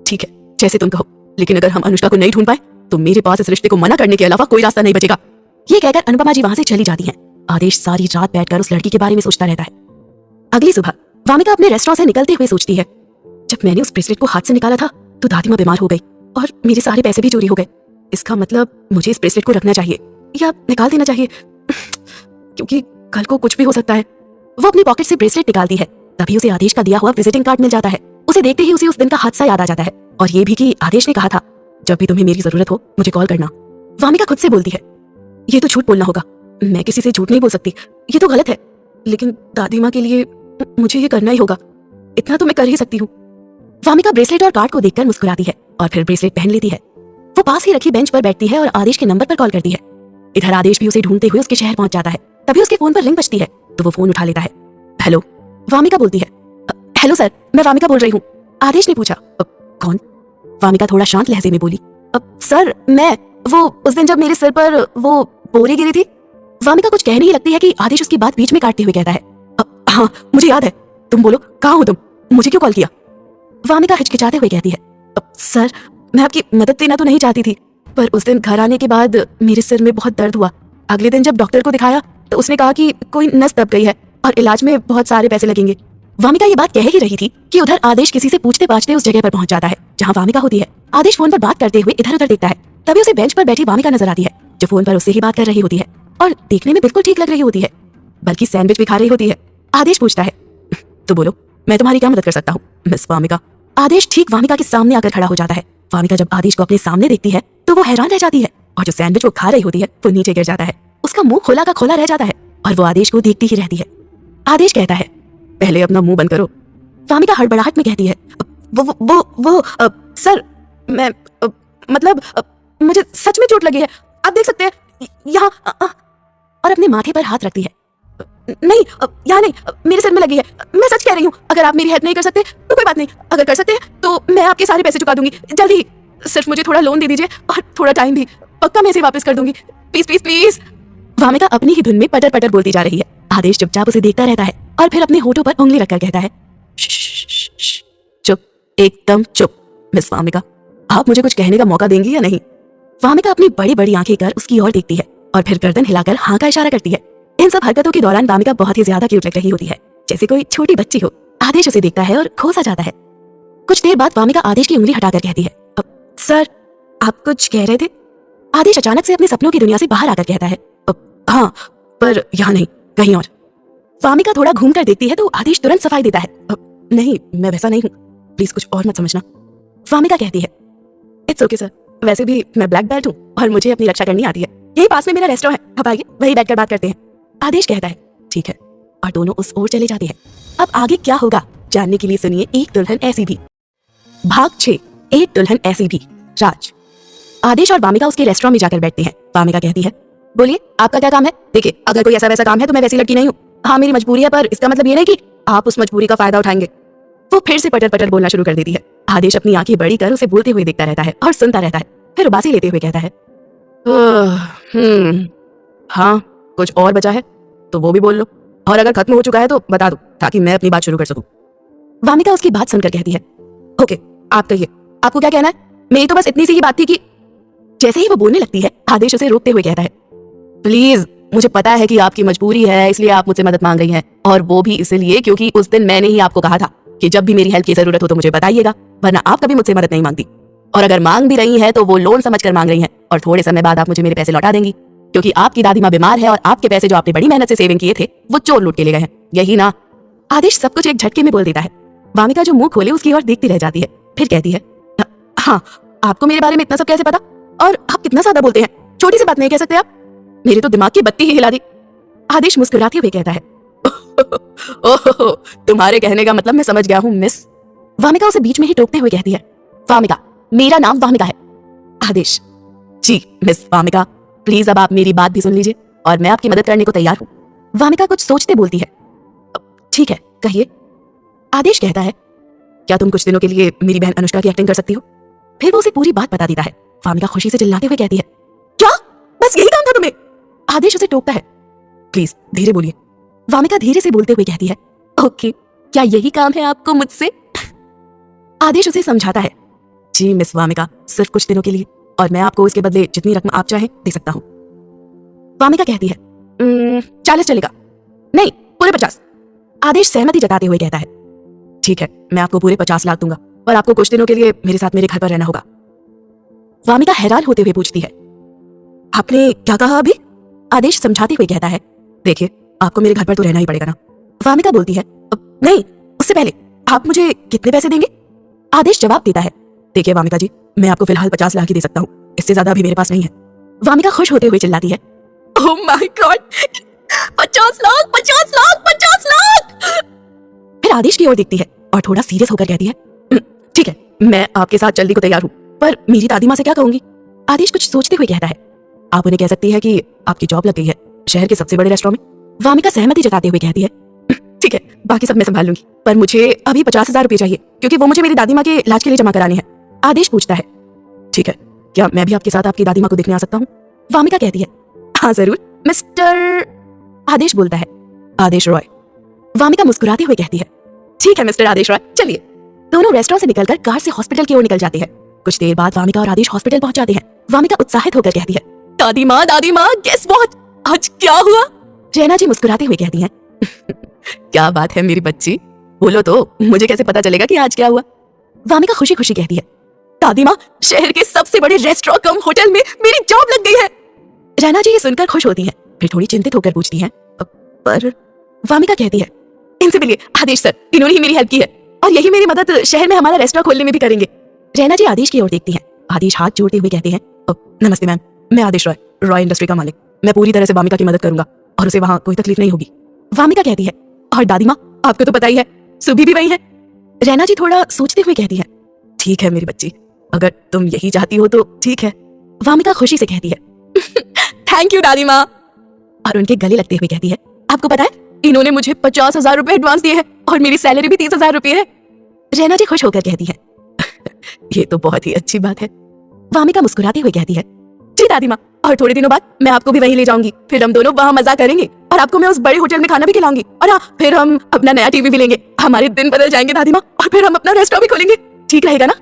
[SPEAKER 1] ठीक है, जैसे तुम कहो, लेकिन अगर हम अनुष्का को नहीं ढूंढ पाए तो मेरे पास इस रिश्ते को मना करने के अलावा कोई रास्ता नहीं बचेगा। ये कहकर अनुपमा जी वहां से चली जाती हैं। आदेश सारी रात बैठकर उस लड़की के बारे में सोचता रहता है। अगली सुबह वामिका अपने रेस्टोरेंट से निकलते हुए सोचती है, जब मैंने उस ब्रेसलेट को हाथ से निकाला था तो दादी माँ बीमार हो गई और मेरे सारे पैसे भी चोरी हो गए। इसका मतलब मुझे इस ब्रेसलेट को रखना चाहिए या निकाल देना चाहिए, क्योंकि कल को कुछ भी हो सकता है। वो अपनी पॉकेट से ब्रेसलेट निकालती है, तभी उसे आदेश का दिया हुआ विजिटिंग कार्ड मिल जाता है। उसे देखते ही उसे उस दिन का हादसा याद आ जाता है और ये भी कि आदेश ने कहा था, जब भी तुम्हें मेरी जरूरत हो मुझे कॉल करना। वामिका खुद से बोलती है, ये तो झूठ बोलना होगा, मैं किसी से झूठ नहीं बोल सकती, ये तो गलत है, लेकिन दादी माँ के लिए मुझे ये करना ही होगा, इतना तो मैं कर ही सकती हूँ। वामिका ब्रेसलेट और कार्ड को देखकर मुस्कुराती है और फिर ब्रेसलेट पहन लेती है। वो पास ही रखी बेंच पर बैठती है और आदेश के नंबर पर कॉल करती है। इधर आदेश भी उसे ढूंढते हुए उसके शहर पहुंच जाता है। तभी उसके फोन पर रिंग बजती है तो वो फोन उठा लेता है। हेलो, वामिका बोलती है। हेलो सर, मैं वामिका बोल रही हूँ। आदेश ने पूछा, कौन? वामिका थोड़ा शांत लहजे में बोली, सर मैं, वो उस दिन जब मेरे सिर पर वो बोरी गिरी थी। वामिका कुछ कहने ही लगती है कि आदेश उसकी बात बीच में काटते हुए कहता है, हाँ मुझे याद है, तुम बोलो कहाँ हो तुम, मुझे क्यों कॉल किया? वामिका हिचकिचाते हुए कहती है, सर मैं आपकी मदद देना तो नहीं चाहती थी, पर उस दिन घर आने के बाद मेरे सिर में बहुत दर्द हुआ। अगले दिन जब डॉक्टर को दिखाया तो उसने कहा कि कोई नस दब गई है और इलाज में बहुत सारे पैसे लगेंगे। वामिका ये बात कह ही रही थी कि उधर आदेश किसी से पूछते पाछते उस जगह पर पहुंच जाता है जहां वामिका होती है। आदेश फोन पर बात करते हुए इधर उधर देखता है, तभी उसे बेंच पर बैठी वामिका नजर आती है, जो फोन पर उससे ही बात कर रही होती है और देखने में बिल्कुल ठीक लग रही होती है, बल्कि सैंडविच भी खा रही होती है। आदेश पूछता है, तो बोलो मैं तुम्हारी क्या मदद कर सकता हूँ मिस वामिका? आदेश ठीक वामिका के सामने आकर खड़ा हो जाता है। वामिका जब आदेश को अपने सामने देखती है तो वो हैरान रह जाती है और जो सैंडविच वो खा रही होती है वो नीचे गिर जाता है। उसका मुंह खोला का खोला रह जाता है और वो आदेश को देखती ही रहती है। आदेश कहता है, पहले अपना मुंह बंद करो। वामिका हड़बड़ाहट में कहती है, वो सर मैं मतलब मुझे सच में चोट लगी है, आप देख सकते हैं यहाँ, और अपने माथे पर हाथ रखती है। नहीं यहाँ नहीं, मेरे सिर में लगी है, मैं सच कह रही हूँ। अगर आप मेरी हेल्प नहीं कर सकते तो कोई बात नहीं, अगर कर सकते हैं तो मैं आपके सारे पैसे चुका दूंगी जल्दी ही। सिर्फ मुझे थोड़ा लोन दे दीजिए और थोड़ा टाइम भी, पक्का मैं इसे वापस कर दूंगी, प्लीज प्लीज प्लीज। वामिका अपनी ही धुन में पटर पटर बोलती जा रही है। आदेश चुपचाप उसे देखता रहता है और फिर अपने होठों पर उंगली रखकर कहता है, चुप, एकदम चुप। मिस वामिका, आप मुझे कुछ कहने का मौका देंगी या नहीं? वामिका अपनी बड़ी बड़ी आंखें कर उसकी ओर देखती है और फिर गर्दन हिलाकर हाँ का इशारा करती है। इन सब हरकतों के दौरान वामिका बहुत ही ज्यादा क्यूट लग रही होती है, जैसे कोई छोटी बच्ची हो। आदेश उसे देखता है और खो सा जाता है। कुछ देर बाद वामिका आदेश की उंगली हटाकर कहती है, सर आप कुछ कह रहे थे? आदेश अचानक से अपने सपनों की दुनिया से बाहर आकर कहता है, हाँ पर यहाँ नहीं, कहीं और। वामिका थोड़ा घूम कर देखती है तो आदेश तुरंत सफाई देता है, नहीं मैं वैसा नहीं हूँ, प्लीज कुछ और मत समझना। वामिका कहती है, इट्स ओके सर, वैसे भी मैं ब्लैक बेल्ट हूँ और मुझे अपनी रक्षा करनी आती है, यही पास में मेरा रेस्टोरेंट है, आप आइए वहीं बैठकर बात करते हैं। आदेश कहता है, ठीक है, और दोनों उस ओर चले जाते हैं। अब आगे क्या होगा जानने के लिए सुनिए एक दुल्हन ऐसी भी, भाग 6, एक दुल्हन ऐसी भी, राज। आदेश और वामिका उसके रेस्टोरेंट में जाकर बैठते हैं। वामिका कहती है, बोलिए आपका क्या काम है? देखिए अगर कोई ऐसा वैसा काम है तो मैं वैसी लड़की नहीं हूँ, हाँ मेरी मजबूरी है, पर इसका मतलब ये नहीं कि आप उस मजबूरी का फायदा उठाएंगे। वो फिर से पटर पटर बोलना शुरू कर देती है। आदेश अपनी आंखें बड़ी कर उसे बोलते हुए देखता रहता है और सुनता रहता है, फिर उबासी लेते हुए कहता है, हाँ कुछ और बचा है तो वो भी बोल लो।
[SPEAKER 2] और अगर खत्म हो चुका है तो बता दो ताकि मैं अपनी बात शुरू कर सकूं।
[SPEAKER 1] वामिका उसकी बात सुनकर कहती है,
[SPEAKER 2] ओके, आप कहिए,
[SPEAKER 1] आपको क्या कहना है? मेरी तो बस इतनी सी ही बात थी कि। जैसे ही वो बोलने लगती है, आदेश उसे रोकते हुए कहता है,
[SPEAKER 2] प्लीज, मुझे पता है कि आपकी मजबूरी है इसलिए आप मुझसे मदद मांग रही हैं, और वो भी इसलिए क्योंकि उस दिन मैंने ही आपको कहा था कि जब भी मेरी हेल्प की जरूरत हो तो मुझे बताइएगा, वरना आप कभी मुझसे मदद नहीं मांगती। और अगर मांग भी रही हैं तो वो लोन समझकर मांग रही हैं, और थोड़े समय बाद आप मुझे मेरे पैसे लौटा देंगी, क्योंकि आपकी दादी माँ बीमार है और आपके पैसे जो आपने बड़ी मेहनत से सेविंग किए थे वो चोर लूट के ले गए हैं, यही ना?
[SPEAKER 1] आदेश सब कुछ एक झटके में बोल देता है। वामिका जो मुंह खोले उसकी ओर देखती रह जाती है, फिर कहती है, हाँ, आपको मेरे बारे में इतना सब कैसे पता? और आप कितना ज्यादा बोलते हैं, छोटी सी बात नहीं कह सकते आप? मेरे तो दिमाग की बत्ती ही हिला दी। आदेश मुस्कुराते हुए कहता है,
[SPEAKER 2] ओह, तुम्हारे कहने का मतलब मैं समझ गया हूँ मिस।
[SPEAKER 1] वामिका उसे बीच में ही टोकते हुए कहती है, वामिका, मेरा नाम वामिका है। आदेश,
[SPEAKER 2] जी मिस वामिका, प्लीज अब आप मेरी बात भी सुन लीजिए और मैं आपकी मदद करने को तैयार हूँ।
[SPEAKER 1] वामिका कुछ सोचते बोलती है, ठीक है, कहिए। आदेश कहता है,
[SPEAKER 2] क्या तुम कुछ दिनों के लिए मेरी बहन अनुष्का की एक्टिंग कर सकती हो?
[SPEAKER 1] फिर वो उसे पूरी बात बता देता है। वामिका खुशी से चिल्लाते हुए कहती है, क्या? बस यही काम था तुम्हें? आदेश उसे टोकता है,
[SPEAKER 2] प्लीज धीरे बोलिए।
[SPEAKER 1] वामिका धीरे से बोलते हुए कहती है, ओके, क्या यही काम है आपको मुझसे? आदेश उसे समझाता है,
[SPEAKER 2] जी मिस वामिका, सिर्फ कुछ दिनों के लिए, और मैं आपको इसके बदले जितनी रकम आप चाहें दे सकता हूँ।
[SPEAKER 1] वामिका कहती है,
[SPEAKER 2] 40 चलेगा?
[SPEAKER 1] नहीं, पूरे 50। आदेश सहमति जताते हुए कहता है,
[SPEAKER 2] ठीक है, मैं आपको पूरे 50 लाख दूंगा, और आपको कुछ दिनों के लिए मेरे साथ मेरे घर पर रहना होगा।
[SPEAKER 1] वामिका हैरान होते हुए पूछती है,
[SPEAKER 2] आपने क्या कहा अभी?
[SPEAKER 1] आदेश समझाते हुए कहता है,
[SPEAKER 2] देखिए, आपको मेरे घर पर तो रहना ही पड़ेगा ना।
[SPEAKER 1] वामिका बोलती है, नहीं, उससे पहले आप मुझे कितने पैसे देंगे? आदेश जवाब देता है,
[SPEAKER 2] देखिए वामिका जी, मैं आपको फिलहाल 50 लाख ही दे सकता हूँ, इससे ज्यादा अभी मेरे पास नहीं है।
[SPEAKER 1] वामिका खुश होते हुए चिल्लाती है,
[SPEAKER 2] oh my God, 50 lakh, 50 lakh, 50 lakh!
[SPEAKER 1] फिर आदेश की ओर देखती है और थोड़ा सीरियस होकर कहती है,
[SPEAKER 2] ठीक है, मैं आपके साथ चलने को तैयार हूँ, पर मेरी दादी माँ से क्या कहूंगी?
[SPEAKER 1] आदेश कुछ सोचते हुए कहता है,
[SPEAKER 2] आप उन्हें कह सकती है कि आपकी जॉब लग गई है शहर के सबसे बड़े रेस्टोरेंट में।
[SPEAKER 1] वामिका सहमति जताते हुए कहती है,
[SPEAKER 2] ठीक है, बाकी सब मैं संभाल लूंगी, पर मुझे अभी 50,000 रुपए चाहिए, क्योंकि वो मुझे मेरी दादी माँ के इलाज के लिए जमा कराने हैं।
[SPEAKER 1] आदेश पूछता है,
[SPEAKER 2] ठीक है, क्या मैं भी आपके साथ आपकी दादी माँ को देखने आ सकता हूँ?
[SPEAKER 1] वामिका कहती है,
[SPEAKER 2] हाँ जरूर,
[SPEAKER 1] मिस्टर। आदेश बोलता है,
[SPEAKER 2] आदेश रॉय।
[SPEAKER 1] वामिका मुस्कुराते हुए कहती है, ठीक है मिस्टर आदेश रॉय, चलिए। दोनों रेस्टोरेंट से निकलकर कार से हॉस्पिटल की ओर निकल जाते हैं। कुछ देर बाद वामिका और आदेश हॉस्पिटल पहुंच जाते हैं। वामिका उत्साहित होकर कहती है,
[SPEAKER 2] दादी माँ, गेस व्हाट, आज क्या हुआ?
[SPEAKER 1] रैना जी मुस्कुराते हुए कहती हैं,
[SPEAKER 2] क्या बात है मेरी बच्ची, बोलो तो, मुझे कैसे पता चलेगा कि आज क्या हुआ?
[SPEAKER 1] वामिका खुशी खुशी कहती है,
[SPEAKER 2] दादी माँ, शहर के सबसे बड़े रेस्टोरेंट कम होटल में मेरी जॉब लग गई है।
[SPEAKER 1] रैना जी ये सुनकर खुश होती हैं, फिर थोड़ी चिंतित होकर पूछती हैं,
[SPEAKER 2] पर?
[SPEAKER 1] वामिका कहती है,
[SPEAKER 2] इनसे मिलिए, आदेश सर, इन्होंने ही मेरी हेल्प की है, और यही मेरी मदद शहर में हमारा रेस्टोरेंट खोलने में भी करेंगे।
[SPEAKER 1] रैना जी आदेश की ओर देखती हैं। आदेश हाथ जोड़ते हुए कहते हैं,
[SPEAKER 2] नमस्ते मैम, मैं आदेश रॉय इंडस्ट्री का मालिक, मैं पूरी तरह से वामिका की मदद करूंगा और उसे वहाँ कोई तकलीफ नहीं होगी।
[SPEAKER 1] वामिका कहती है,
[SPEAKER 2] और दादी माँ, आपको तो पता ही है, सुबी भी वही है।
[SPEAKER 1] रैना जी थोड़ा सोचते हुए कहती है,
[SPEAKER 2] ठीक है मेरी बच्ची, अगर तुम यही चाहती हो तो ठीक है।
[SPEAKER 1] वामिका खुशी से कहती है,
[SPEAKER 2] थैंक यू दादी माँ,
[SPEAKER 1] और उनके गले लगते हुए कहती है,
[SPEAKER 2] आपको पता है, इन्होंने मुझे 50,000 रुपए एडवांस दिए हैं और मेरी सैलरी भी 30,000 रुपए है।
[SPEAKER 1] रैना जी खुश होकर कहती है,
[SPEAKER 2] ये तो बहुत ही अच्छी बात है।
[SPEAKER 1] वामिका मुस्कुराते हुए कहती है,
[SPEAKER 2] जी दादी माँ, और थोड़े दिनों बाद मैं आपको भी वहीं ले जाऊंगी, फिर हम दोनों वहाँ मजा करेंगे, और आपको मैं उस बड़े होटल में खाना भी खिलाऊंगी, और हाँ, फिर हम अपना नया टीवी भी लेंगे, हमारे दिन बदल जाएंगे दादी माँ, और फिर हम अपना रेस्टोरेंट भी खोलेंगे, ठीक रहेगा ना?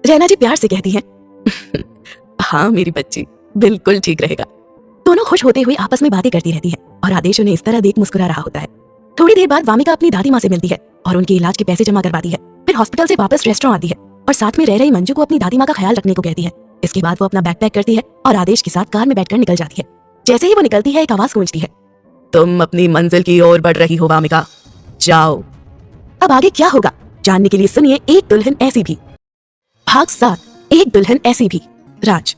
[SPEAKER 1] रैना जी प्यार से कहती है,
[SPEAKER 2] हाँ मेरी बच्ची, बिल्कुल ठीक रहेगा।
[SPEAKER 1] दोनों खुश होते हुए आपस में बातें करती रहती हैं, और आदेश उन्हें इस तरह देख मुस्कुरा रहा होता है। थोड़ी देर बाद वामिका अपनी दादी माँ से मिलती है और उनके इलाज के पैसे जमा करवाती है। फिर हॉस्पिटल से वापस रेस्टोरेंट आती है और साथ में रह रही मंजू को अपनी दादी माँ का ख्याल रखने को कहती है। इसके बाद वो अपना बैग पैक करती है और आदेश के साथ कार में बैठकर निकल जाती है। जैसे ही वो निकलती है, एक आवाज गूंजती है,
[SPEAKER 2] तुम अपनी मंजिल की ओर बढ़ रही हो वामिका, जाओ।
[SPEAKER 1] अब आगे क्या होगा जानने के लिए सुनिए एक दुल्हन ऐसी भी, भाग 7, एक दुल्हन ऐसी भी। राज।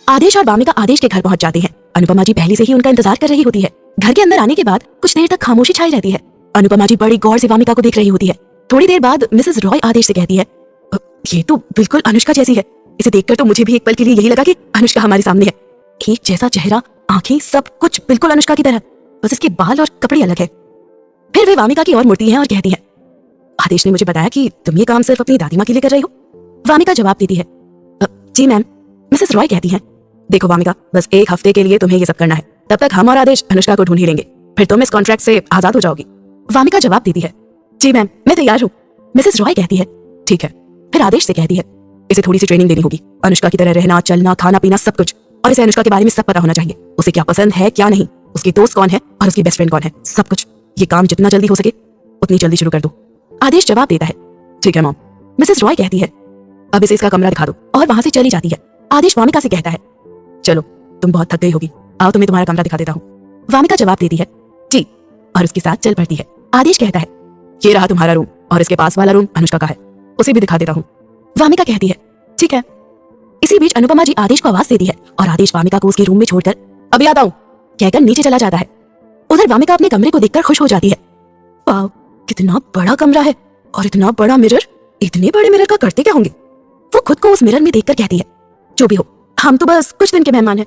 [SPEAKER 1] आदेश और वामिका आदेश के घर पहुंच जाते हैं। अनुपमा जी पहले से ही उनका इंतजार कर रही होती है। घर के अंदर आने के बाद कुछ देर तक खामोशी छाई रहती है। अनुपमा जी बड़ी गौर से वामिका को देख रही होती है। थोड़ी देर बाद मिसेस रॉय आदेश से कहती है, ये तो बिल्कुल अनुष्का जैसी है। इसे देखकर तो मुझे भी एक पल के लिए यही लगा कि अनुष्का हमारे सामने है। एक जैसा चेहरा, आंखें, सब कुछ बिल्कुल अनुष्का की तरह, बस इसके बाल और कपड़े अलग है। फिर वे वामिका की ओर मुड़ती हैं और कहती है, आदेश ने मुझे बताया कि तुम ये काम सिर्फ अपनी दादी माँ के लिए कर रही हो। वामिका जवाब देती है, जी मैम। मिसेस रॉय कहती हैं, देखो वामिका, बस एक हफ्ते के लिए तुम्हें ये सब करना है, तब तक हम और आदेश अनुष्का को ढूंढ ही लेंगे।
[SPEAKER 2] फिर तुम इस कॉन्ट्रैक्ट से आजाद हो जाओगी।
[SPEAKER 1] वामिका जवाब देती है, जी मैम, मैं तैयार हूँ। मिसेस रॉय कहती है,
[SPEAKER 2] ठीक है।
[SPEAKER 1] फिर आदेश से कहती है,
[SPEAKER 2] इसे थोड़ी सी ट्रेनिंग देनी होगी, अनुष्का की तरह रहना, चलना, खाना पीना सब कुछ। और इसे अनुष्का के बारे में सब पता होना चाहिए, उसे क्या पसंद है क्या नहीं, उसकी दोस्त कौन है और उसकी बेस्ट फ्रेंड कौन है, सब कुछ। ये काम जितना जल्दी हो सके उतनी जल्दी शुरू कर दो।
[SPEAKER 1] आदेश जवाब देता है,
[SPEAKER 2] ठीक है मॉम।
[SPEAKER 1] मिसेस रॉय कहती है,
[SPEAKER 2] अब इसे इसका कमरा दिखा दो।
[SPEAKER 1] और वहां से चली जाती है। आदेश वामिका से कहता है,
[SPEAKER 2] चलो तुम बहुत थक गई होगी, आओ तुम्हें तुम्हारा कमरा दिखा देता हूँ।
[SPEAKER 1] वामिका जवाब देती है, जी,
[SPEAKER 2] और उसके साथ चल पड़ती है।
[SPEAKER 1] आदेश कहता है,
[SPEAKER 2] ये रहा तुम्हारा रूम, और इसके पास वाला रूम अनुष्का का है, उसे भी दिखा देता हूँ।
[SPEAKER 1] वामिका कहती है, ठीक है। इसी बीच अनुपमा जी आदेश को आवाज देती है और आदेश वामिका को उसके रूम में छोड़कर
[SPEAKER 2] अभी आता हूँ
[SPEAKER 1] कहकर नीचे चला जाता है। उधर वामिका अपने कमरे को देखकर खुश हो जाती है। वाह, कितना बड़ा कमरा है और इतना बड़ा मिरर। इतने बड़े मिरर का करते क्या होंगे? वो खुद को उस मिरर में देखकर कहती है, जो भी हो, हम तो बस कुछ दिन के मेहमान हैं।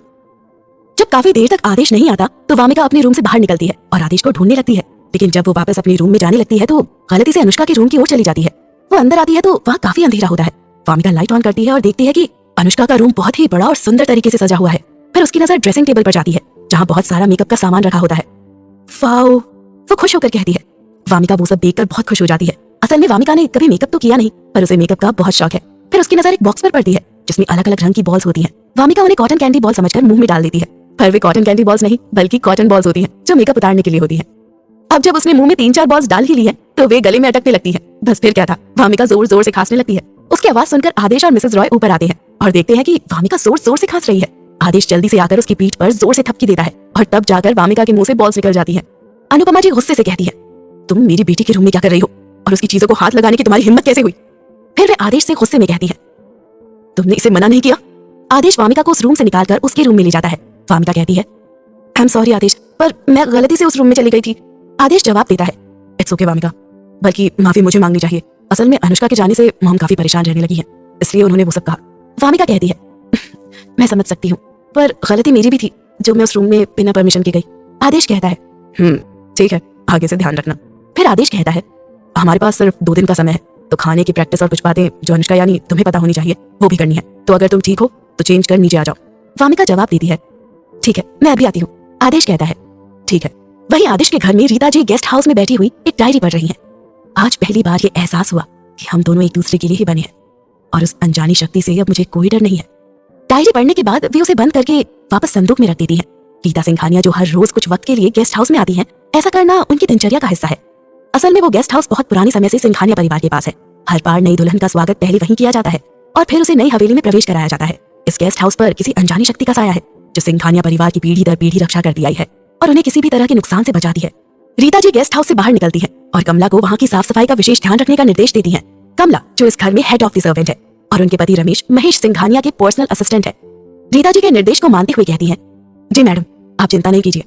[SPEAKER 1] जब काफी देर तक आदेश नहीं आता तो वामिका अपने रूम से बाहर निकलती है और आदेश को ढूंढने लगती है। लेकिन जब वो वापस अपने रूम में जाने लगती है तो गलती से अनुष्का के रूम की ओर चली जाती है। वो अंदर आती है तो वहाँ काफी अंधेरा होता है। वामिका लाइट ऑन करती है और देखती है कि अनुष्का का रूम बहुत ही बड़ा और सुंदर तरीके से सजा हुआ है। फिर उसकी नजर ड्रेसिंग टेबल पर जाती है जहाँ बहुत सारा मेकअप का सामान रखा होता है। वाओ, वो खुश होकर कहती है। वामिका वो सब देखकर बहुत खुश हो जाती है। असल में वामिका ने कभी मेकअप तो किया नहीं, पर उसे मेकअप का बहुत शौक है। फिर उसकी नजर एक बॉक्स पर पड़ती है जिसमें अलग अलग रंग की बॉल्स होती हैं। वामिका उन्हें कॉटन कैंडी बॉल समझकर मुंह में डाल देती है, पर वे कॉटन कैंडी बॉल्स नहीं बल्कि कॉटन बॉल्स होती हैं जो मेकअप उतारने के लिए होती हैं। अब जब उसने मुंह में 3-4 बॉल्स डाल ही ली है तो वे गले में अटकने लगती है। बस फिर क्या था, वामिका जोर जोर से खांसने लगती है। उसकी आवाज सुनकर आदेश और मिसेस रॉय ऊपर आते हैं और देखते हैं कि वामिका जोर जोर से खांस रही है। आदेश जल्दी से आकर उसकी पीठ पर जोर से थपकी देता है और तब जाकर वामिका के मुंह से बॉल्स निकल जाती है। अनुपमा जी गुस्से से कहती है, तुम मेरी बेटी के रूम में क्या कर रही हो और उसकी चीजों को हाथ लगाने की तुम्हारी हिम्मत कैसे हुई? फिर वे आदेश से गुस्से में कहती है, तुमने इसे मना नहीं किया? आदेश वामिका को उस रूम से निकालकर उसके रूम में ले जाता है। वामिका कहती है, आई एम सॉरी आदेश, पर मैं गलती से उस रूम में चली गई थी। आदेश जवाब देता है, इट्स ओके वामिका, बल्कि माफी मुझे मांगनी चाहिए। असल में अनुष्का के जाने से मॉम काफी परेशान रहने लगी है, इसलिए उन्होंने वो सब कहा। वामिका कहती है, मैं समझ सकती हूँ, पर गलती मेरी भी थी जो मैं उस रूम में बिना परमिशन के गई। आदेश कहता है,
[SPEAKER 2] ठीक है, आगे से ध्यान रखना।
[SPEAKER 1] फिर आदेश कहता है,
[SPEAKER 2] हमारे पास सिर्फ 2 दिन का समय है, तो खाने की प्रैक्टिस और कुछ बातें जो अनुष्का यानी तुम्हें पता होनी चाहिए वो भी करनी है। तो अगर तुम ठीक हो तो चेंज कर नीचे आ जाओ।
[SPEAKER 1] वामिका जवाब देती है, ठीक है, मैं अभी आती हूँ। आदेश कहता है,
[SPEAKER 2] ठीक है।
[SPEAKER 1] वहीं आदेश के घर में रीता जी गेस्ट हाउस में बैठी हुई एक डायरी पढ़ रही हैं। आज पहली बार ये एहसास हुआ कि हम दोनों एक दूसरे के लिए ही बने हैं और उस अनजानी शक्ति से अब मुझे कोई डर नहीं है। डायरी पढ़ने के बाद वे उसे बंद करके वापस संदूक में रख देती हैं। रीता सिंघानिया जो हर रोज कुछ वक्त के लिए गेस्ट हाउस में आती हैं, ऐसा करना उनकी दिनचर्या का हिस्सा है। असल में वो गेस्ट हाउस बहुत पुराने समय से सिंघानिया परिवार के पास है। हर बार नई दुल्हन का स्वागत पहले वहीं किया जाता है और फिर उसे नई हवेली में प्रवेश कराया जाता है। इस गेस्ट हाउस पर किसी अनजानी शक्ति का साया है जो सिंघानिया परिवार की पीढ़ी दर पीढ़ी रक्षा करती आई है और उन्हें किसी भी तरह के नुकसान से बचाती है। रीता जी गेस्ट हाउस से बाहर निकलती है और कमला को वहाँ की साफ सफाई का विशेष ध्यान रखने का निर्देश देती है। कमला जो इस घर में हेड ऑफ द सर्वेंट है और उनके पति रमेश महेश सिंघानिया के पर्सनल असिस्टेंट है। रीता जी के निर्देश को मानते हुए कहती हैं, जी मैडम, आप चिंता नहीं कीजिए।